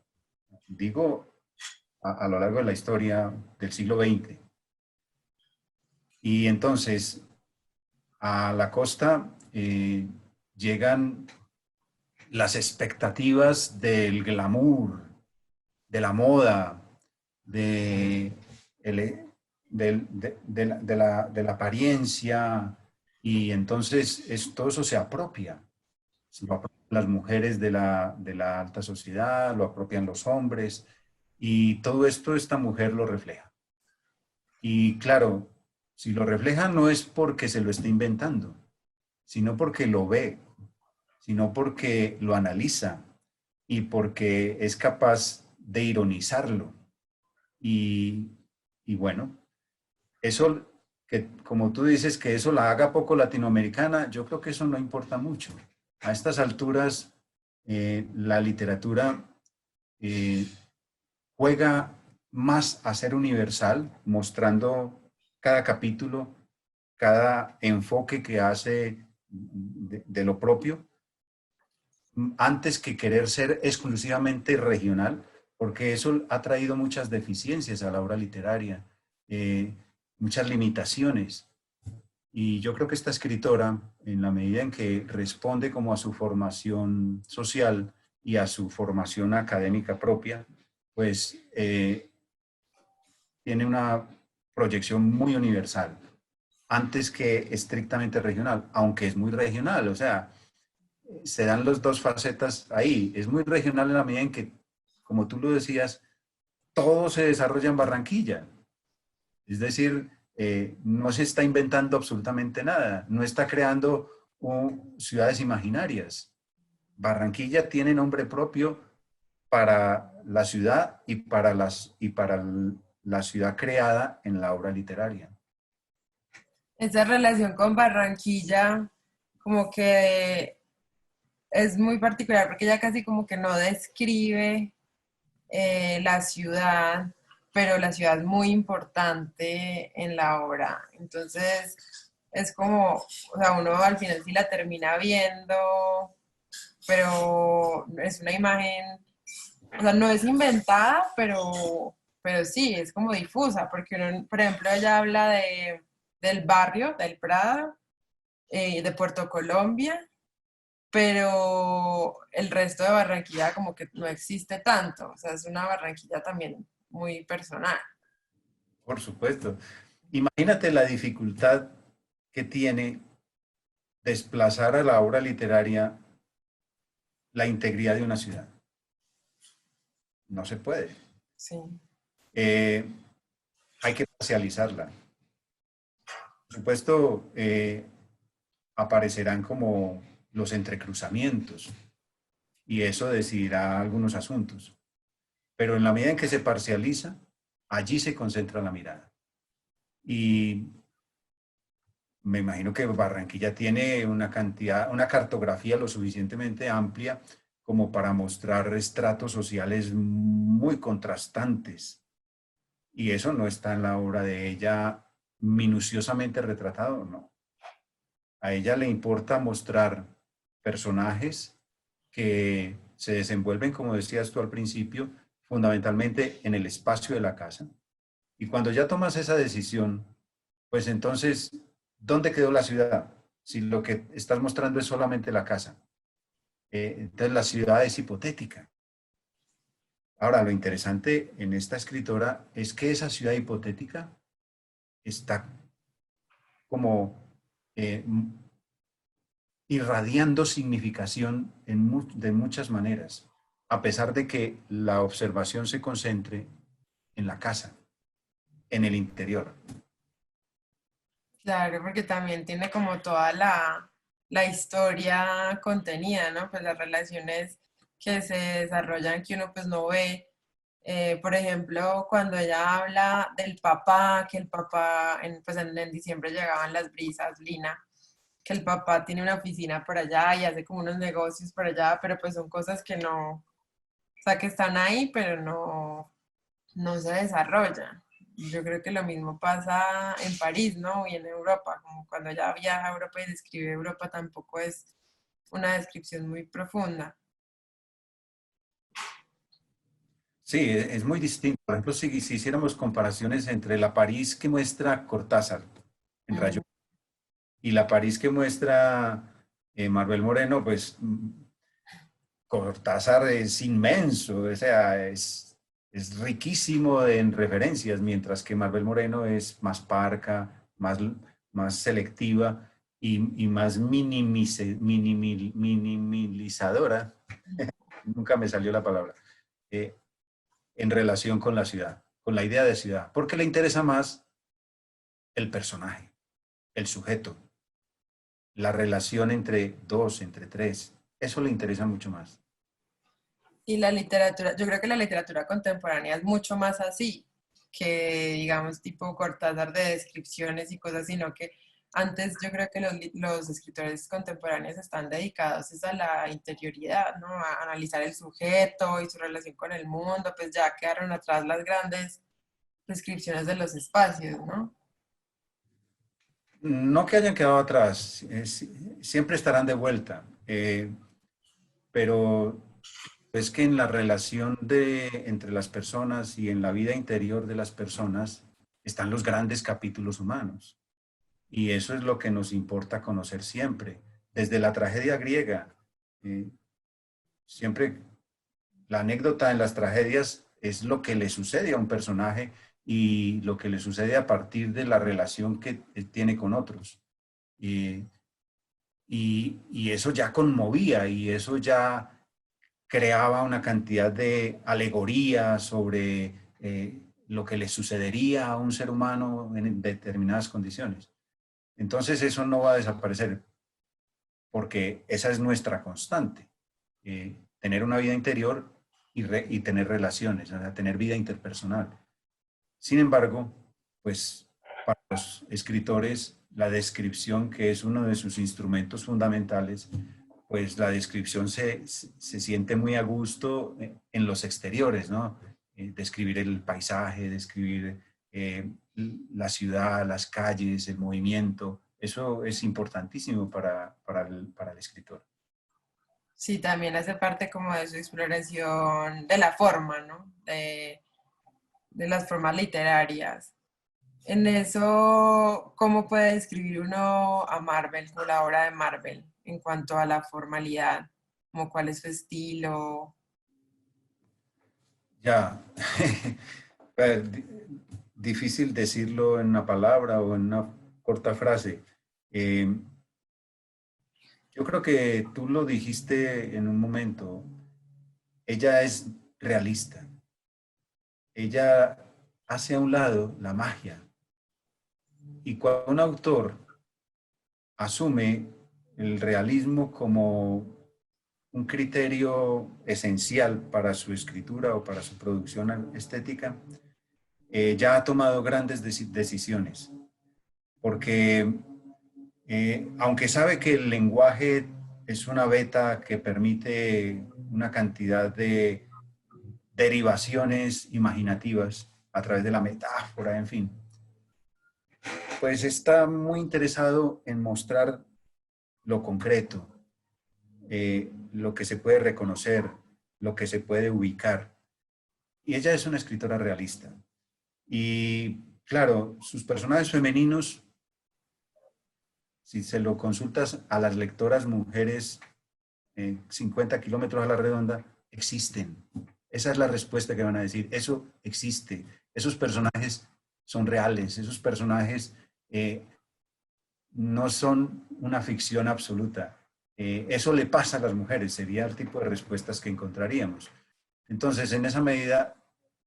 Digo, a lo largo de la historia del siglo XX. Y entonces, a la costa llegan las expectativas del glamour, de la moda, de, de la apariencia, y entonces todo eso se apropia. Lo apropian las mujeres de la alta sociedad, lo apropian los hombres, y todo esto esta mujer lo refleja. Y claro, si lo refleja no es porque se lo esté inventando, sino porque lo ve, sino porque lo analiza y porque es capaz de ironizarlo. Y, y bueno, eso que como tú dices que eso la haga poco latinoamericana, yo creo que eso no importa mucho. A estas alturas, la literatura eh, juega más a ser universal, mostrando cada capítulo, cada enfoque que hace de lo propio, antes que querer ser exclusivamente regional, porque eso ha traído muchas deficiencias a la obra literaria, eh, muchas limitaciones. Y yo creo que esta escritora, en la medida en que responde como a su formación social y a su formación académica propia, pues tiene una proyección muy universal, antes que estrictamente regional, aunque es muy regional, o sea, se dan las dos facetas ahí. Es muy regional en la medida en que, como tú lo decías, todo se desarrolla en Barranquilla. Es decir, no se está inventando absolutamente nada, no está creando ciudades imaginarias. Barranquilla tiene nombre propio para la ciudad y para la ciudad creada en la obra literaria. Esa relación con Barranquilla, como que es muy particular porque ella casi como que no describe la ciudad, pero la ciudad es muy importante en la obra. Entonces, es como, o sea, uno al final sí la termina viendo, pero es una imagen, o sea, no es inventada, pero sí, es como difusa, porque uno, por ejemplo, ella habla del barrio, del Prado, de Puerto Colombia, pero el resto de Barranquilla como que no existe tanto, o sea, es una Barranquilla también muy personal. Por supuesto. Imagínate la dificultad que tiene desplazar a la obra literaria la integridad de una ciudad. No se puede. Sí, Eh, hay que parcializarla. Por supuesto, aparecerán como los entrecruzamientos y eso decidirá algunos asuntos. Pero en la medida en que se parcializa, allí se concentra la mirada. Y me imagino que Barranquilla tiene una cantidad, una cartografía lo suficientemente amplia como para mostrar estratos sociales muy contrastantes. Y eso no está en la obra de ella minuciosamente retratado, no. A ella le importa mostrar personajes que se desenvuelven, como decías tú al principio, fundamentalmente en el espacio de la casa. Y cuando ya tomas esa decisión, pues entonces, ¿dónde quedó la ciudad? Si lo que estás mostrando es solamente la casa. Entonces la ciudad es hipotética. Ahora, lo interesante en esta escritora es que esa ciudad hipotética está como eh, irradiando significación de muchas maneras, a pesar de que la observación se concentre en la casa, en el interior. claro, porque también tiene como toda la historia contenida, ¿no? Pues las relaciones que se desarrollan que uno pues no ve. Por ejemplo, cuando ella habla del papá, que el papá, pues en diciembre llegaban las brisas, Lina, que el papá tiene una oficina por allá y hace como unos negocios por allá, pero pues son cosas que no, o sea, que están ahí, pero no se desarrollan. Yo creo que lo mismo pasa en París, ¿no? Y en Europa, como cuando ella viaja a Europa y describe Europa, tampoco es una descripción muy profunda. Sí, es muy distinto. Por ejemplo, si hiciéramos comparaciones entre la París que muestra Cortázar en Mm. Rayo y la París que muestra Manuel Moreno, pues Cortázar es inmenso, o sea, es riquísimo en referencias, mientras que Marvel Moreno es más parca, más selectiva y más minimizadora, nunca me salió la palabra, eh, en relación con la ciudad, con la idea de ciudad, porque le interesa más el personaje, el sujeto, la relación entre dos, entre tres, eso le interesa mucho más. Y la literatura, yo creo que la literatura contemporánea es mucho más así que, digamos, tipo Cortázar de descripciones y cosas, sino que antes yo creo que los escritores contemporáneos están dedicados es a la interioridad, ¿no? A analizar el sujeto y su relación con el mundo, pues ya quedaron atrás las grandes descripciones de los espacios, ¿no? No que hayan quedado atrás, siempre estarán de vuelta, pero es que en la relación entre las personas y en la vida interior de las personas están los grandes capítulos humanos. Y eso es lo que nos importa conocer siempre. Desde la tragedia griega, eh, siempre la anécdota en las tragedias es lo que le sucede a un personaje y lo que le sucede a partir de la relación que tiene con otros. Y, y eso ya conmovía y eso ya creaba una cantidad de alegorías sobre lo que le sucedería a un ser humano en determinadas condiciones. Entonces eso no va a desaparecer porque esa es nuestra constante, tener una vida interior y tener relaciones, o sea, tener vida interpersonal. Sin embargo, pues para los escritores, la descripción, que es uno de sus instrumentos fundamentales, pues la descripción se siente muy a gusto en los exteriores, ¿no? Describir el paisaje, describir la ciudad, las calles, el movimiento, eso es importantísimo para el escritor. Sí, también hace parte como de su exploración de la forma, ¿no? De las formas literarias. En eso, ¿cómo puede describir uno a Marvel o la obra de Marvel? en cuanto a la formalidad, como cuál es su estilo. Ya, difícil decirlo en una palabra o en una corta frase. Eh, yo creo que tú lo dijiste en un momento. Ella es realista. Ella hace a un lado la magia. Y cuando un autor asume el realismo como un criterio esencial para su escritura o para su producción estética, ya ha tomado grandes decisiones, porque aunque sabe que el lenguaje es una beta que permite una cantidad de derivaciones imaginativas a través de la metáfora, en fin, pues está muy interesado en mostrar lo concreto, lo que se puede reconocer, lo que se puede ubicar. Y ella es una escritora realista. Y claro, sus personajes femeninos, si se lo consultas a las lectoras mujeres 50 kilómetros a la redonda, existen. Esa es la respuesta que van a decir. Eso existe. Esos personajes son reales. Esos personajes no son una ficción absoluta. Eso le pasa a las mujeres. Sería el tipo de respuestas que encontraríamos. Entonces, en esa medida,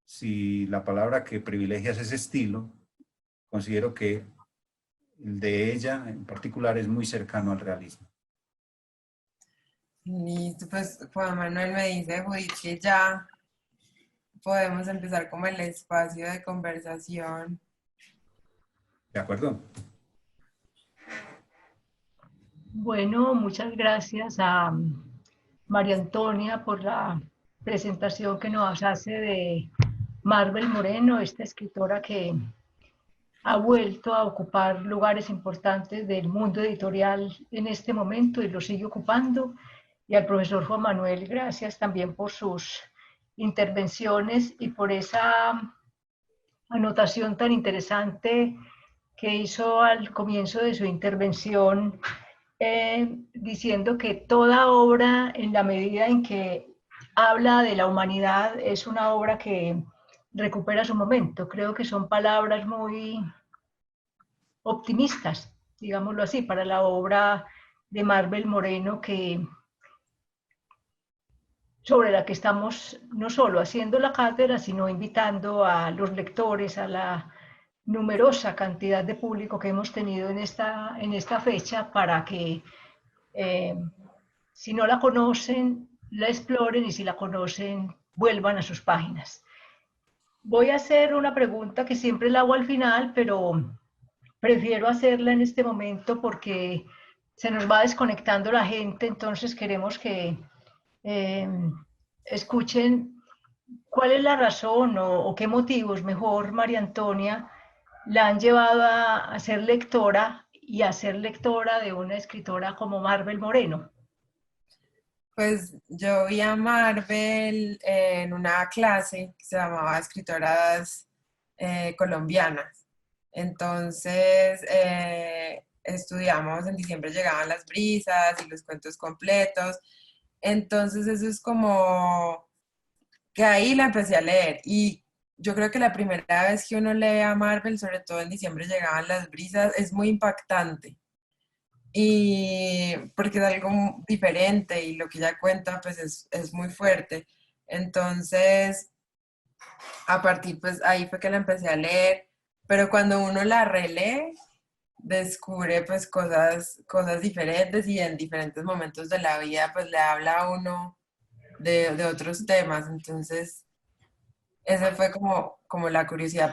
si la palabra que privilegias es estilo, considero que el de ella en particular es muy cercano al realismo. Listo, pues Juan Manuel me dice, Judith, que ya podemos empezar como el espacio de conversación. ¿De acuerdo? Bueno, muchas gracias a María Antonia por la presentación que nos hace de Marvel Moreno, esta escritora que ha vuelto a ocupar lugares importantes del mundo editorial en este momento y lo sigue ocupando. Y al profesor Juan Manuel, gracias también por sus intervenciones y por esa anotación tan interesante que hizo al comienzo de su intervención, diciendo que toda obra, en la medida en que habla de la humanidad, es una obra que recupera su momento. Creo que son palabras muy optimistas, digámoslo así, para la obra de Marvel Moreno, que sobre la que estamos no solo haciendo la cátedra, sino invitando a los lectores, a la numerosa cantidad de público que hemos tenido en esta fecha para que si no la conocen, la exploren y si la conocen, vuelvan a sus páginas. Voy a hacer una pregunta que siempre la hago al final, pero prefiero hacerla en este momento porque se nos va desconectando la gente, entonces queremos que eh, escuchen cuál es la razón o qué motivos, mejor, María Antonia, la han llevado a ser lectora y a ser lectora de una escritora como Marvel Moreno. Pues yo vi a Marvel en una clase que se llamaba Escritoras Colombianas. Entonces estudiamos, en diciembre llegaban las brisas y los cuentos completos. Entonces eso es como que ahí la empecé a leer y yo creo que la primera vez que uno lee a Marvel, sobre todo en diciembre llegaban las brisas, es muy impactante y porque es algo diferente y lo que ella cuenta pues es muy fuerte. Entonces, a partir pues ahí fue que la empecé a leer, pero cuando uno la relee, descubre pues cosas diferentes y en diferentes momentos de la vida pues le habla a uno de otros temas. Entonces, esa fue como la curiosidad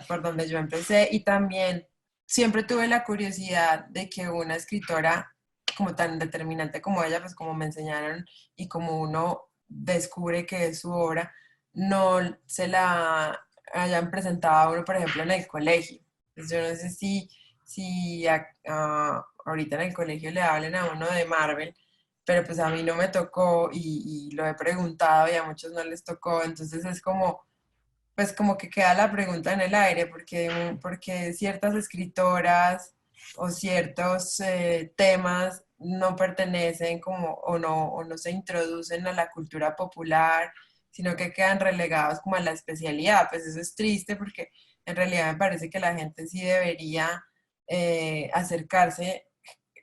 por donde yo empecé y también siempre tuve la curiosidad de que una escritora como tan determinante como ella, pues como me enseñaron y como uno descubre que es su obra, no se la hayan presentado a uno, por ejemplo, en el colegio. Pues yo no sé si ahorita en el colegio le hablen a uno de Marvel, pero pues a mí no me tocó y lo he preguntado y a muchos no les tocó, entonces es como pues como que queda la pregunta en el aire, porque ciertas escritoras o ciertos temas no pertenecen como, o no se introducen a la cultura popular, sino que quedan relegados como a la especialidad. Pues eso es triste porque en realidad me parece que la gente sí debería acercarse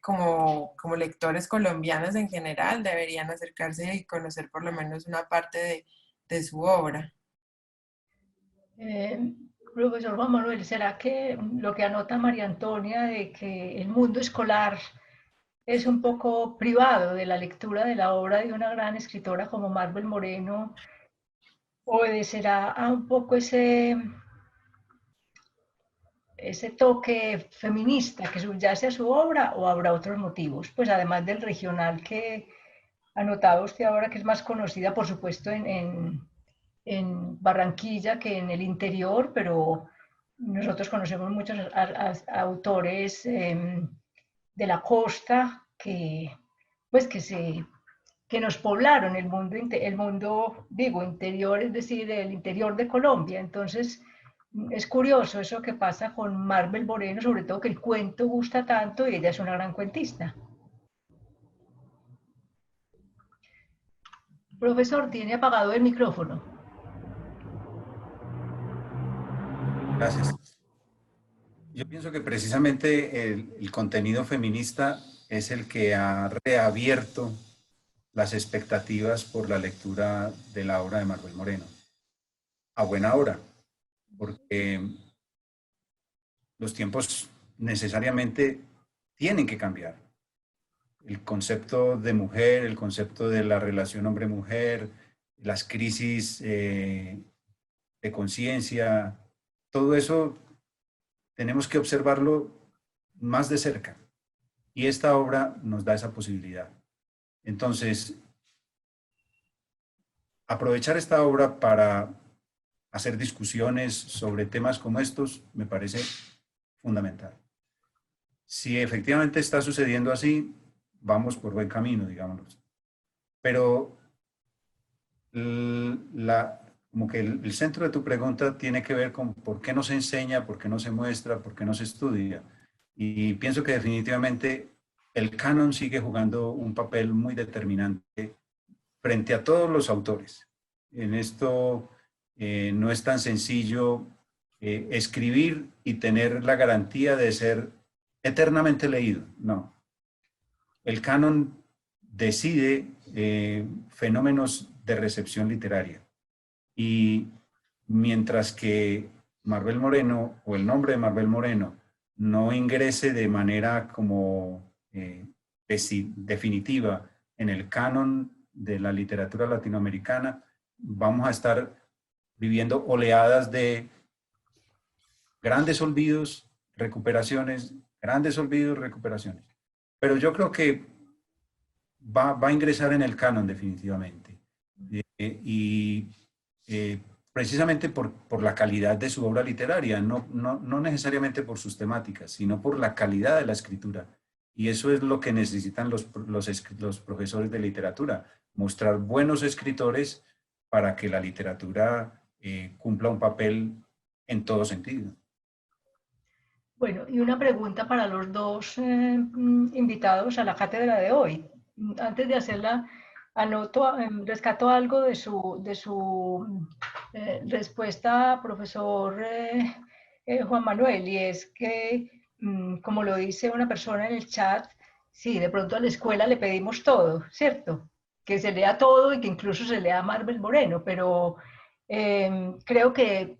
como lectores colombianos en general, deberían acercarse y conocer por lo menos una parte de su obra. Profesor Juan Manuel, ¿será que lo que anota María Antonia de que el mundo escolar es un poco privado de la lectura de la obra de una gran escritora como Marvel Moreno obedecerá a un poco ese toque feminista que subyace a su obra o habrá otros motivos? Pues además del regional que anotaba usted ahora, que es más conocida, por supuesto, en Barranquilla que en el interior, pero nosotros conocemos muchos autores de la costa pues que nos poblaron el mundo, digo, interior, es decir, el interior de Colombia. Entonces, es curioso eso que pasa con Marvel Moreno, sobre todo que el cuento gusta tanto y ella es una gran cuentista. Profesor, tiene apagado el micrófono. Gracias. Yo pienso que precisamente el contenido feminista es el que ha reabierto las expectativas por la lectura de la obra de Marvel Moreno. A buena hora, porque los tiempos necesariamente tienen que cambiar. El concepto de mujer, el concepto de la relación hombre-mujer, las crisis de conciencia, todo eso tenemos que observarlo más de cerca. Y esta obra nos da esa posibilidad. Entonces, aprovechar esta obra para hacer discusiones sobre temas como estos me parece fundamental. Si efectivamente está sucediendo así, vamos por buen camino, digámoslo. Pero como que el centro de tu pregunta tiene que ver con por qué no se enseña, por qué no se muestra, por qué no se estudia. Y pienso que definitivamente el canon sigue jugando un papel muy determinante frente a todos los autores. En esto no es tan sencillo escribir y tener la garantía de ser eternamente leído, no. El canon decide fenómenos de recepción literaria. Y mientras que Marvel Moreno, o el nombre de Marvel Moreno, no ingrese de manera como definitiva en el canon de la literatura latinoamericana, vamos a estar viviendo oleadas de grandes olvidos, recuperaciones, grandes olvidos, recuperaciones. Pero yo creo que va a ingresar en el canon definitivamente. Precisamente por la calidad de su obra literaria, no necesariamente por sus temáticas, sino por la calidad de la escritura. Y eso es lo que necesitan los profesores de literatura, mostrar buenos escritores para que la literatura cumpla un papel en todo sentido. Bueno, y una pregunta para los dos invitados a la cátedra de hoy. Antes de hacerla, rescato algo de su respuesta, profesor Juan Manuel, y es que, como lo dice una persona en el chat, sí, de pronto a la escuela le pedimos todo, ¿cierto? Que se lea todo y que incluso se lea Marvel Moreno, pero creo que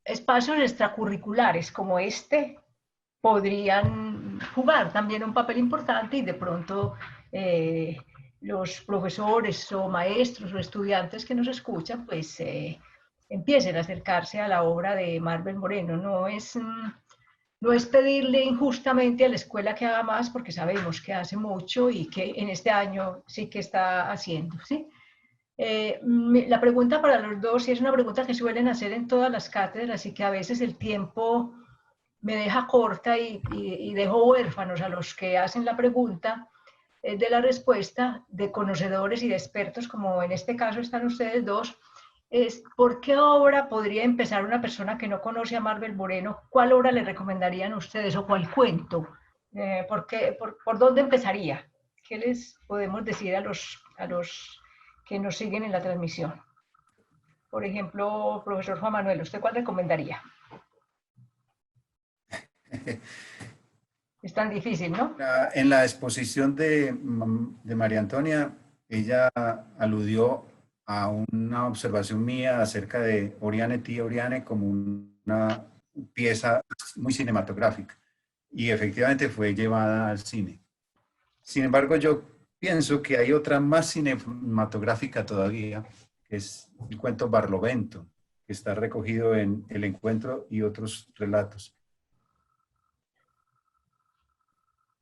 espacios extracurriculares como este podrían jugar también un papel importante y de pronto los profesores o maestros o estudiantes que nos escuchan pues empiecen a acercarse a la obra de Marvel Moreno. No es pedirle injustamente a la escuela que haga más porque sabemos que hace mucho y que en este año sí que está haciendo, ¿sí? La pregunta para los dos, y es una pregunta que suelen hacer en todas las cátedras y que a veces el tiempo me deja corta y dejo huérfanos a los que hacen la pregunta, es de la respuesta de conocedores y de expertos, como en este caso están ustedes dos, es ¿por qué obra podría empezar una persona que no conoce a Marvel Moreno? ¿Cuál obra le recomendarían ustedes o cuál cuento ¿Por dónde empezaría? ¿Qué les podemos decir a los que nos siguen en la transmisión? Por ejemplo, profesor Juan Manuel, ¿usted cuál recomendaría? Es tan difícil, ¿no? En la exposición de María Antonia, ella aludió a una observación mía acerca de Oriane Tía Oriane como una pieza muy cinematográfica y efectivamente fue llevada al cine. Sin embargo, yo pienso que hay otra más cinematográfica todavía, que es el cuento Barlovento, que está recogido en El Encuentro y otros relatos.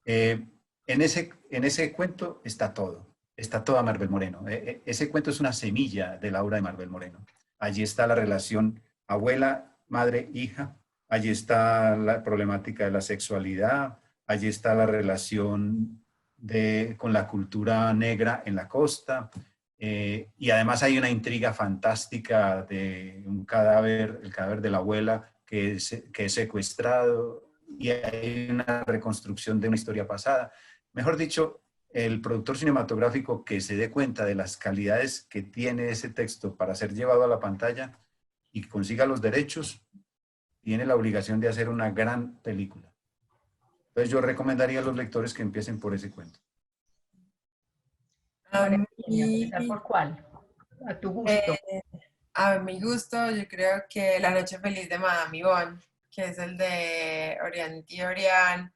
En ese cuento está todo, está toda Marvel Moreno. Ese cuento es una semilla de la obra de Marvel Moreno. Allí está la relación abuela, madre, hija. Allí está la problemática de la sexualidad. Allí está la relación con la cultura negra en la costa. Y además hay una intriga fantástica de un cadáver, el cadáver de la abuela que es secuestrado, y hay una reconstrucción de una historia pasada. Mejor dicho, el productor cinematográfico que se dé cuenta de las calidades que tiene ese texto para ser llevado a la pantalla y consiga los derechos, tiene la obligación de hacer una gran película. Entonces yo recomendaría a los lectores que empiecen por ese cuento. María A Antonia, mí, ¿empezar por cuál? A tu gusto. eh, a mi gusto, yo creo que La Noche Feliz de Madame Yvonne, que es el de Orián y Orián,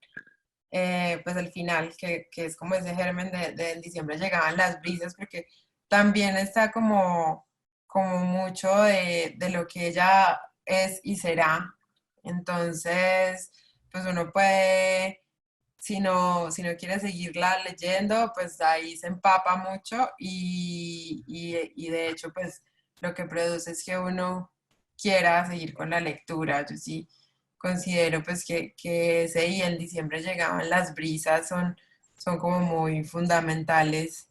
pues el final, que es como ese germen de en diciembre llegaban las brisas, porque también está como mucho de lo que ella es y será. Entonces, pues uno puede, si no quiere seguirla leyendo, pues ahí se empapa mucho y de hecho, pues lo que produce es que uno quiera seguir con la lectura. Yo sí considero pues que ese y en diciembre llegaban las brisas son como muy fundamentales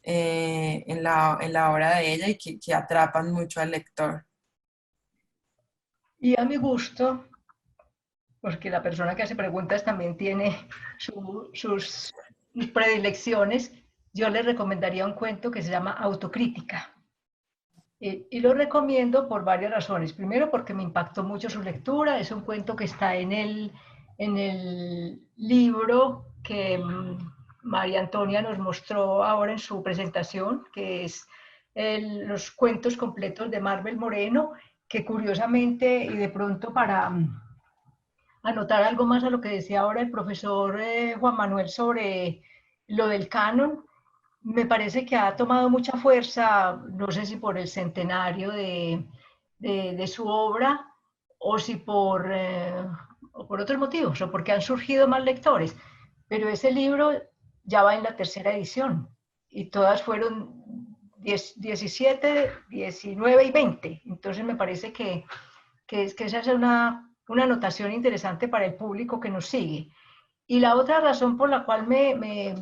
en la obra de ella y que atrapan mucho al lector. Y a mi gusto, porque la persona que hace preguntas también tiene sus predilecciones, yo le recomendaría un cuento que se llama Autocrítica. Y lo recomiendo por varias razones. Primero, porque me impactó mucho su lectura. Es un cuento que está en el libro que María Antonia nos mostró ahora en su presentación, que es los cuentos completos de Marvel Moreno, que curiosamente y de pronto para anotar algo más a lo que decía ahora el profesor Juan Manuel sobre lo del canon, me parece que ha tomado mucha fuerza, no sé si por el centenario de su obra o si o por otros motivos, o porque han surgido más lectores, pero ese libro ya va en la tercera edición y todas fueron 17, 19 y 20. Entonces me parece que esa es una anotación interesante para el público que nos sigue. Y la otra razón por la cual me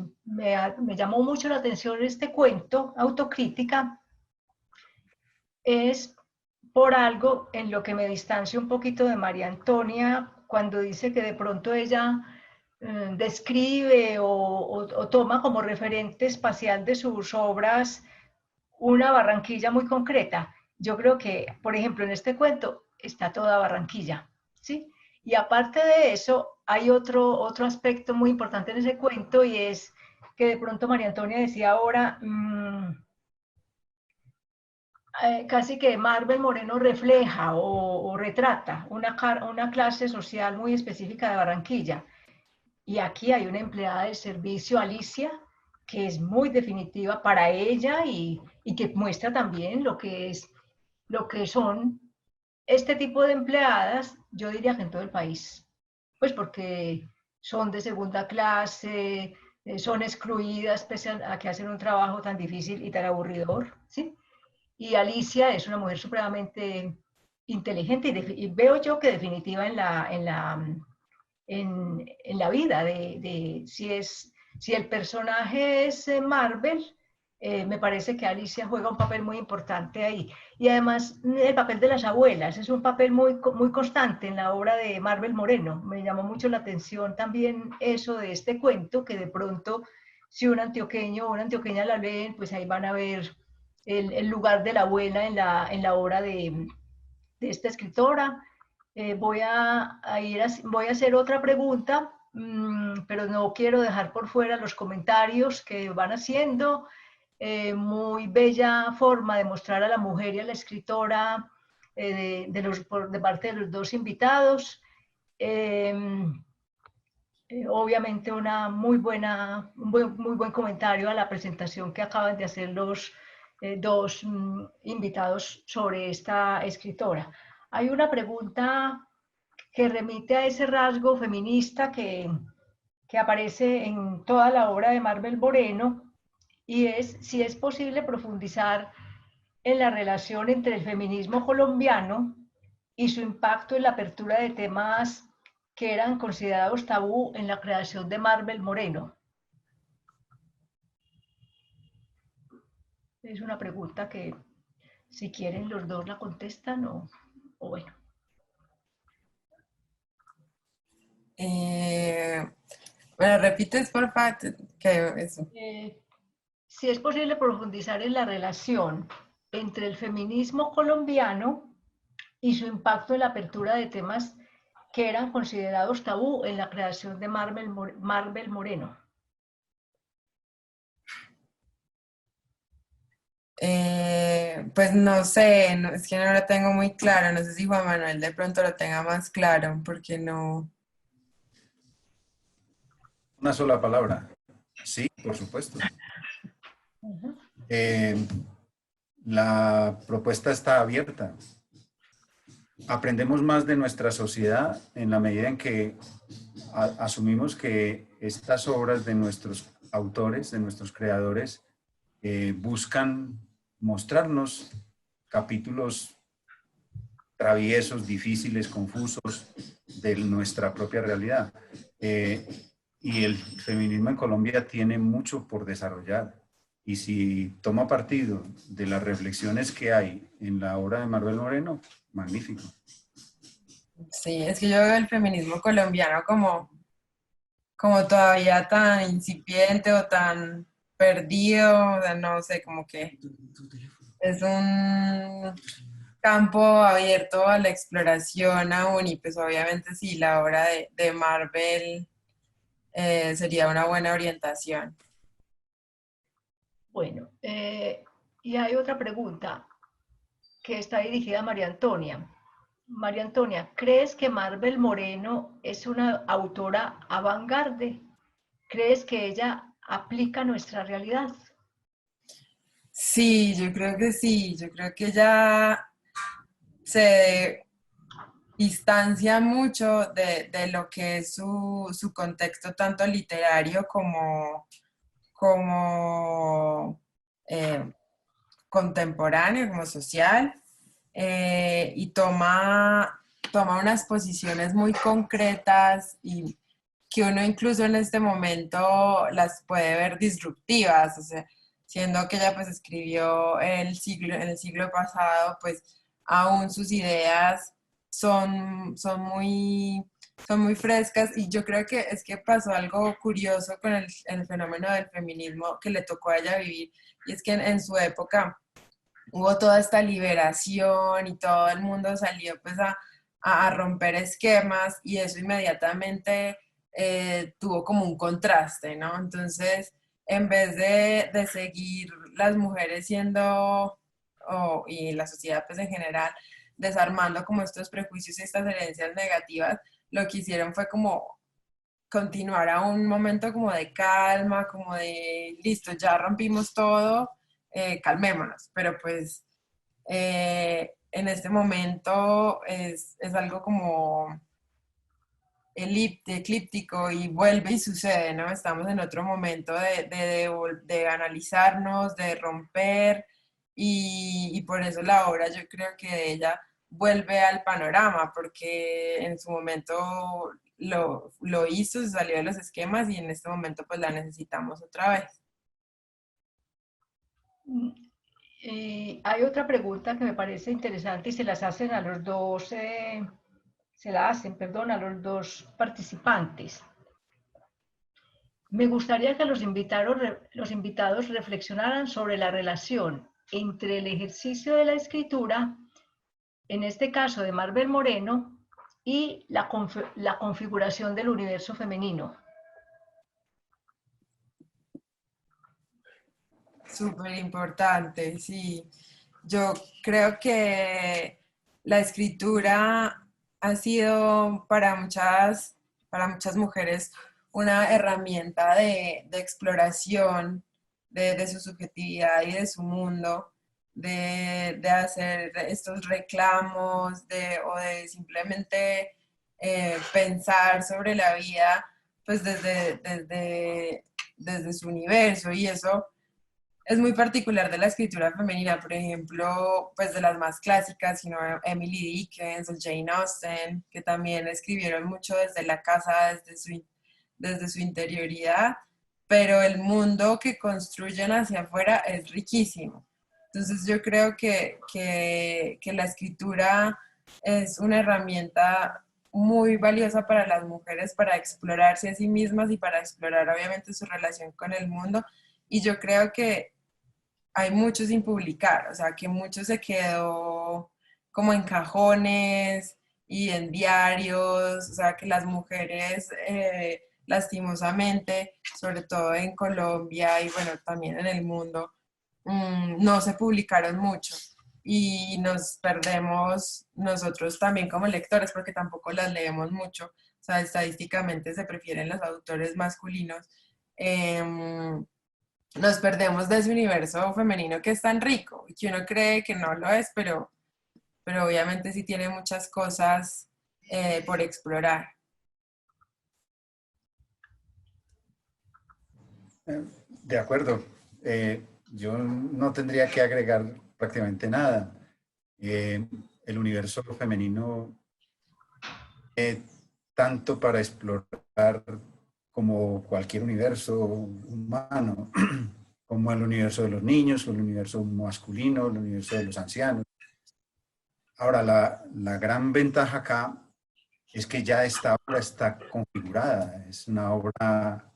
llamó mucho la atención este cuento, Autocrítica, es por algo en lo que me distancio un poquito de María Antonia cuando dice que de pronto ella describe o toma como referente espacial de sus obras una Barranquilla muy concreta. Yo creo que, por ejemplo, en este cuento está toda Barranquilla, ¿sí? Y aparte de eso, hay otro aspecto muy importante en ese cuento y es que de pronto María Antonia decía ahora, casi que Marvel Moreno refleja o retrata una clase social muy específica de Barranquilla. Y aquí hay una empleada de servicio, Alicia, que es muy definitiva para ella y que muestra también lo que son este tipo de empleadas, yo diría que en todo el país, pues porque son de segunda clase, son excluidas pese a que hacen un trabajo tan difícil y tan aburridor, ¿sí? Y Alicia es una mujer supremamente inteligente y veo yo que definitiva en la vida si el personaje es Marvel, Me parece que Alicia juega un papel muy importante ahí. Y además el papel de las abuelas es un papel muy constante en la obra de Marvel Moreno. Me llamó mucho la atención también eso de este cuento, que de pronto si un antioqueño o una antioqueña la leen, pues ahí van a ver el lugar de la abuela en la obra de esta escritora. Voy a hacer otra pregunta, pero no quiero dejar por fuera los comentarios que van haciendo. Muy bella forma de mostrar a la mujer y a la escritora de parte de los dos invitados. Obviamente muy buen comentario a la presentación que acaban de hacer los dos invitados sobre esta escritora. Hay una pregunta que remite a ese rasgo feminista que aparece en toda la obra de Marvel Moreno, y es si es posible profundizar en la relación entre el feminismo colombiano y su impacto en la apertura de temas que eran considerados tabú en la creación de Marvel Moreno. Es una pregunta que, si quieren, los dos la contestan o bueno. Bueno, repites, porfa, que eso. Si es posible profundizar en la relación entre el feminismo colombiano y su impacto en la apertura de temas que eran considerados tabú en la creación de Marvel Moreno. Pues no sé, es que no lo tengo muy claro, no sé si Juan Manuel de pronto lo tenga más claro, porque no... Una sola palabra. Sí, por supuesto. La propuesta está abierta. Aprendemos más de nuestra sociedad en la medida en que asumimos que estas obras de nuestros autores, de nuestros creadores, buscan mostrarnos capítulos traviesos, difíciles, confusos de nuestra propia realidad. Y el feminismo en Colombia tiene mucho por desarrollar. Y si toma partido de las reflexiones que hay en la obra de Marvel Moreno, magnífico. Sí, es que yo veo el feminismo colombiano como todavía tan incipiente o tan perdido, o sea, no sé, como que es un campo abierto a la exploración aún y pues obviamente sí, la obra de Marvel sería una buena orientación. Bueno, y hay otra pregunta que está dirigida a María Antonia. María Antonia, ¿crees que Marvel Moreno es una autora avant-garde? ¿Crees que ella aplica nuestra realidad? Sí, yo creo que sí, yo creo que ya se distancia mucho de lo que es su contexto tanto literario como contemporáneo, como social, y toma unas posiciones muy concretas y que uno incluso en este momento las puede ver disruptivas, o sea, siendo que ella pues escribió en el siglo pasado, pues aún sus ideas son muy frescas y yo creo que es que pasó algo curioso con el fenómeno del feminismo que le tocó a ella vivir y es que en su época hubo toda esta liberación y todo el mundo salió pues a romper esquemas y eso inmediatamente tuvo como un contraste, ¿no? Entonces, en vez de seguir las mujeres siendo, y la sociedad pues en general, desarmando como estos prejuicios y estas herencias negativas, lo que hicieron fue como continuar a un momento como de calma, como de, listo, ya rompimos todo, calmémonos, pero pues en este momento es algo como eclíptico y vuelve y sucede, ¿no? Estamos en otro momento de analizarnos, de romper y por eso la obra yo creo que ella vuelve al panorama porque en su momento lo hizo, se salió de los esquemas y en este momento pues la necesitamos otra vez. Y hay otra pregunta que me parece interesante y se las hacen a los dos, perdón, a los dos participantes. Me gustaría que los invitados reflexionaran sobre la relación entre el ejercicio de la escritura, en este caso de Marvel Moreno, y la configuración del universo femenino. Súper importante, sí. Yo creo que la escritura ha sido para muchas mujeres una herramienta de exploración de su subjetividad y de su mundo, de hacer estos reclamos o de simplemente pensar sobre la vida pues desde su universo, y eso es muy particular de la escritura femenina. Por ejemplo, pues de las más clásicas, sino Emily Dickens o Jane Austen, que también escribieron mucho desde la casa, desde su interioridad, pero el mundo que construyen hacia afuera es riquísimo. Entonces yo creo que la escritura es una herramienta muy valiosa para las mujeres para explorarse a sí mismas y para explorar obviamente su relación con el mundo. Y yo creo que hay mucho sin publicar, o sea, que mucho se quedó como en cajones y en diarios, o sea, que las mujeres lastimosamente, sobre todo en Colombia y bueno, también en el mundo, no se publicaron mucho y nos perdemos nosotros también como lectores porque tampoco las leemos mucho, o sea, estadísticamente se prefieren los autores masculinos. Nos perdemos de ese universo femenino que es tan rico y que uno cree que no lo es, pero obviamente sí tiene muchas cosas por explorar. De acuerdo. Yo no tendría que agregar prácticamente nada. El universo femenino, tanto para explorar como cualquier universo humano, como el universo de los niños, el universo masculino, el universo de los ancianos. Ahora, la gran ventaja acá es que ya esta obra está configurada, es una obra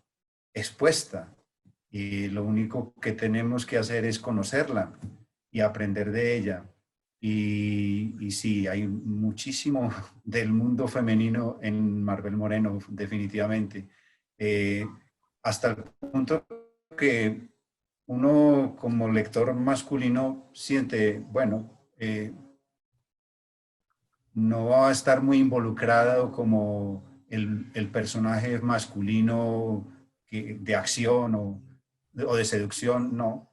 expuesta y lo único que tenemos que hacer es conocerla y aprender de ella. Y sí, hay muchísimo del mundo femenino en Marvel Moreno, definitivamente. Hasta el punto que uno como lector masculino siente, bueno, no va a estar muy involucrado como el personaje masculino de acción o de seducción, no.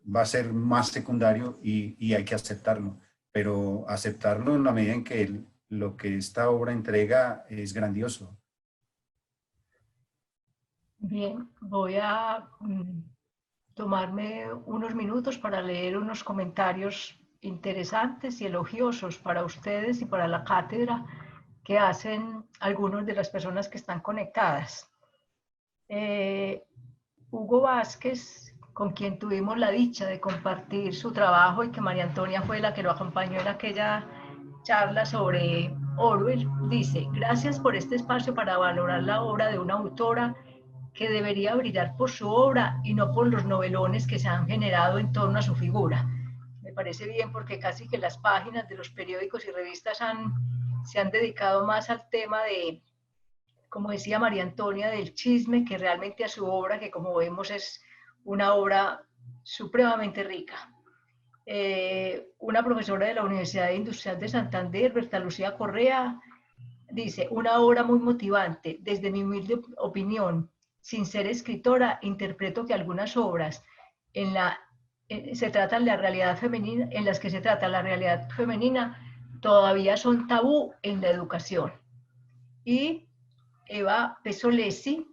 Va a ser más secundario y hay que aceptarlo, pero aceptarlo en la medida en que lo que esta obra entrega es grandioso. Bien, voy a tomarme unos minutos para leer unos comentarios interesantes y elogiosos para ustedes y para la cátedra que hacen algunas de las personas que están conectadas. Hugo Vázquez, con quien tuvimos la dicha de compartir su trabajo y que María Antonia fue la que lo acompañó en aquella charla sobre Orwell, dice: gracias por este espacio para valorar la obra de una autora que debería brillar por su obra y no por los novelones que se han generado en torno a su figura. Me parece bien porque casi que las páginas de los periódicos y revistas se han dedicado más al tema de, como decía María Antonia, del chisme que realmente a su obra, que como vemos es una obra supremamente rica. Una profesora de la Universidad Industrial de Santander, Berta Lucía Correa, dice: una obra muy motivante. Desde mi humilde opinión, sin ser escritora, interpreto que algunas obras en se tratan la realidad femenina, en las que se trata la realidad femenina, todavía son tabú en la educación. Y Eva Pesolesi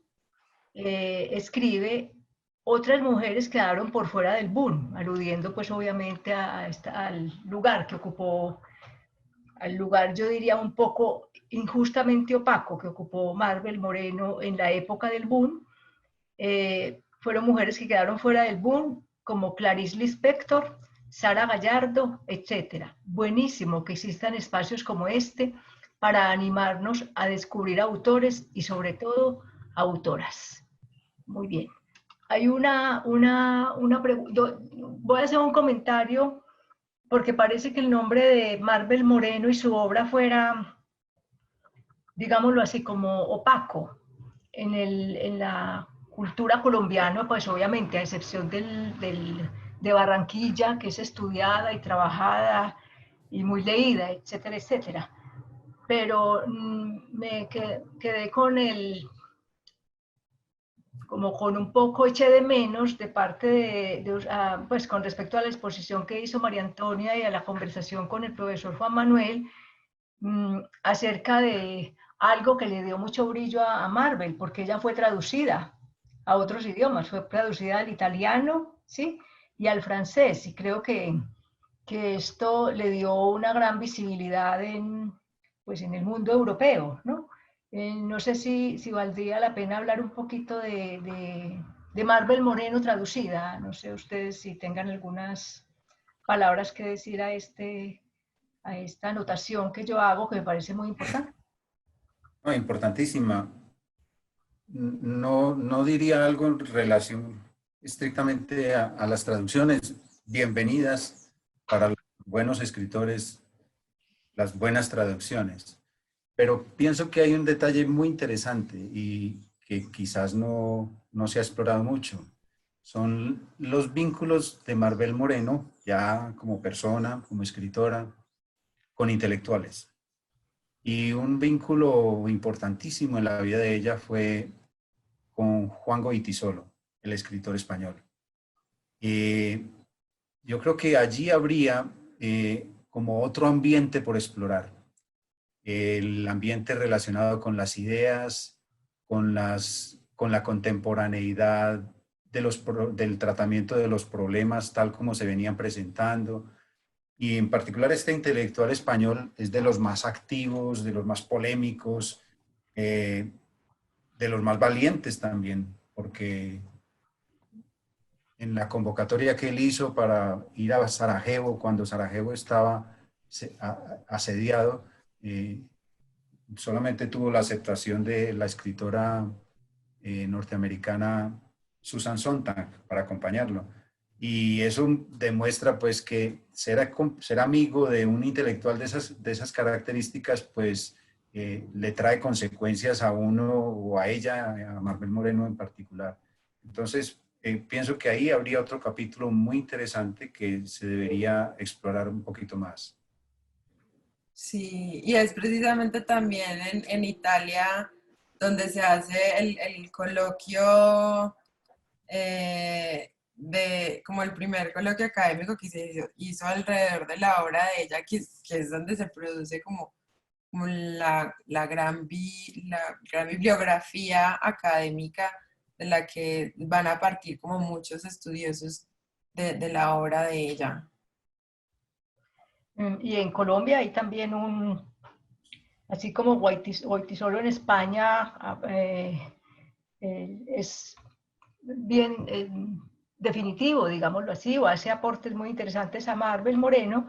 escribe: otras mujeres quedaron por fuera del boom, aludiendo pues obviamente al lugar que ocupó, al lugar yo diría un poco injustamente opaco que ocupó Marvel Moreno en la época del boom. fueron mujeres que quedaron fuera del boom, como Clarice Lispector, Sara Gallardo, etc. Buenísimo que existan espacios como este para animarnos a descubrir autores y sobre todo autoras. Muy bien. Hay una pregunta, voy a hacer un comentario porque parece que el nombre de Marvel Moreno y su obra fuera, digámoslo así, como opaco en la cultura colombiana, pues obviamente, a excepción de Barranquilla, que es estudiada y trabajada y muy leída, etcétera, etcétera. Pero me quedé con como con un poco eché de menos de parte pues con respecto a la exposición que hizo María Antonia y a la conversación con el profesor Juan Manuel, acerca de algo que le dio mucho brillo a Marvel, porque ella fue traducida a otros idiomas, fue traducida al italiano, ¿sí? Y al francés, y creo que esto le dio una gran visibilidad pues en el mundo europeo, ¿no? No sé si valdría la pena hablar un poquito de Marvel Moreno traducida, no sé ustedes si tengan algunas palabras que decir a esta anotación que yo hago, que me parece muy importante. No, importantísima. No, no diría algo en relación estrictamente a las traducciones. Bienvenidas para los buenos escritores, las buenas traducciones. Pero pienso que hay un detalle muy interesante y que quizás no se ha explorado mucho. Son los vínculos de Marvel Moreno, ya como persona, como escritora, con intelectuales. Y un vínculo importantísimo en la vida de ella fue con Juan Goytisolo, el escritor español. Yo creo que allí habría como otro ambiente por explorar, el ambiente relacionado con las ideas, con la contemporaneidad del tratamiento de los problemas tal como se venían presentando. Y en particular este intelectual español es de los más activos, de los más polémicos, de los más valientes también, porque en la convocatoria que él hizo para ir a Sarajevo, cuando Sarajevo estaba asediado, solamente tuvo la aceptación de la escritora norteamericana Susan Sontag para acompañarlo. Y eso demuestra pues que ser amigo de un intelectual de esas características pues le trae consecuencias a uno o a ella, a Marvel Moreno en particular. Entonces, pienso que ahí habría otro capítulo muy interesante que se debería explorar un poquito más. Sí, y es precisamente también en Italia donde se hace el coloquio, como el primer coloquio académico que se hizo alrededor de la obra de ella, que es donde se produce como la gran bibliografía académica de la que van a partir como muchos estudiosos de la obra de ella. Y en Colombia hay también así como Goytisolo en España, es bien definitivo, digámoslo así, o hace aportes muy interesantes a Marvel Moreno.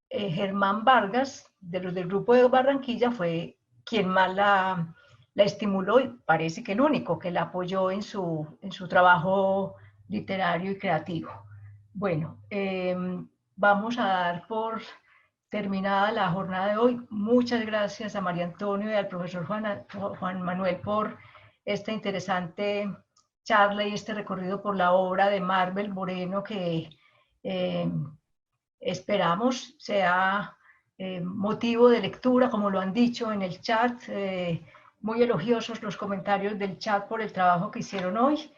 Germán Vargas, de los del grupo de Barranquilla, fue quien más la estimuló y parece que el único que la apoyó en su trabajo literario y creativo. Bueno, vamos a dar por terminada la jornada de hoy. Muchas gracias a María Antonio y al profesor Juan Manuel por esta interesante charla y este recorrido por la obra de Marvel Moreno que esperamos sea motivo de lectura, como lo han dicho en el chat. Muy elogiosos los comentarios del chat por el trabajo que hicieron hoy.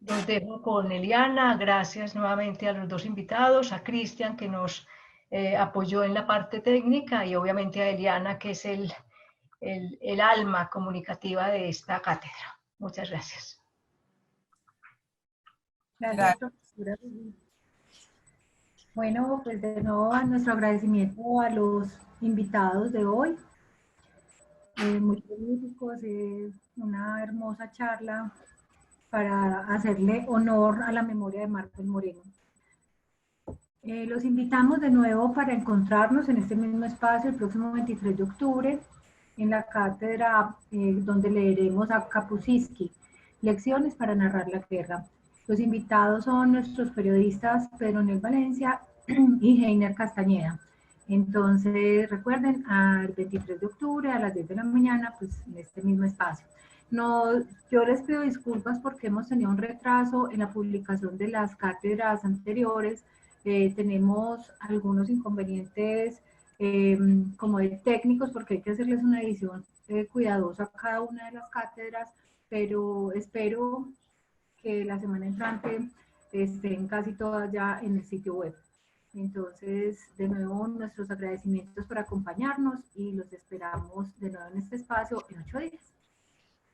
Los dejo con Eliana. Gracias nuevamente a los dos invitados, a Cristian que nos apoyó en la parte técnica y obviamente a Eliana que es el alma comunicativa de esta cátedra. Muchas gracias. Gracias, profesora. Bueno, pues de nuevo a nuestro agradecimiento a los invitados de hoy. muy prolíficos, una hermosa charla para hacerle honor a la memoria de Marvel Moreno. Los invitamos de nuevo para encontrarnos en este mismo espacio el próximo 23 de octubre en la cátedra donde leeremos a Kapuscinski, Lecciones para narrar la guerra. Los invitados son nuestros periodistas Pedro Nel Valencia y Heiner Castañeda. Entonces, recuerden, al 23 de octubre a las 10 de la mañana, pues en este mismo espacio. No, yo les pido disculpas porque hemos tenido un retraso en la publicación de las cátedras anteriores. Tenemos algunos inconvenientes como de técnicos porque hay que hacerles una edición cuidadosa a cada una de las cátedras, pero espero que la semana entrante estén casi todas ya en el sitio web. Entonces, de nuevo, nuestros agradecimientos por acompañarnos y los esperamos de nuevo en este espacio en 8 días.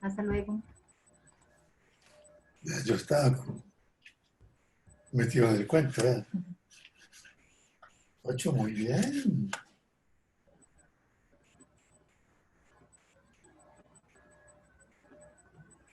Hasta luego. Yo estaba metido en el cuento, ¿eh? 8, muy bien.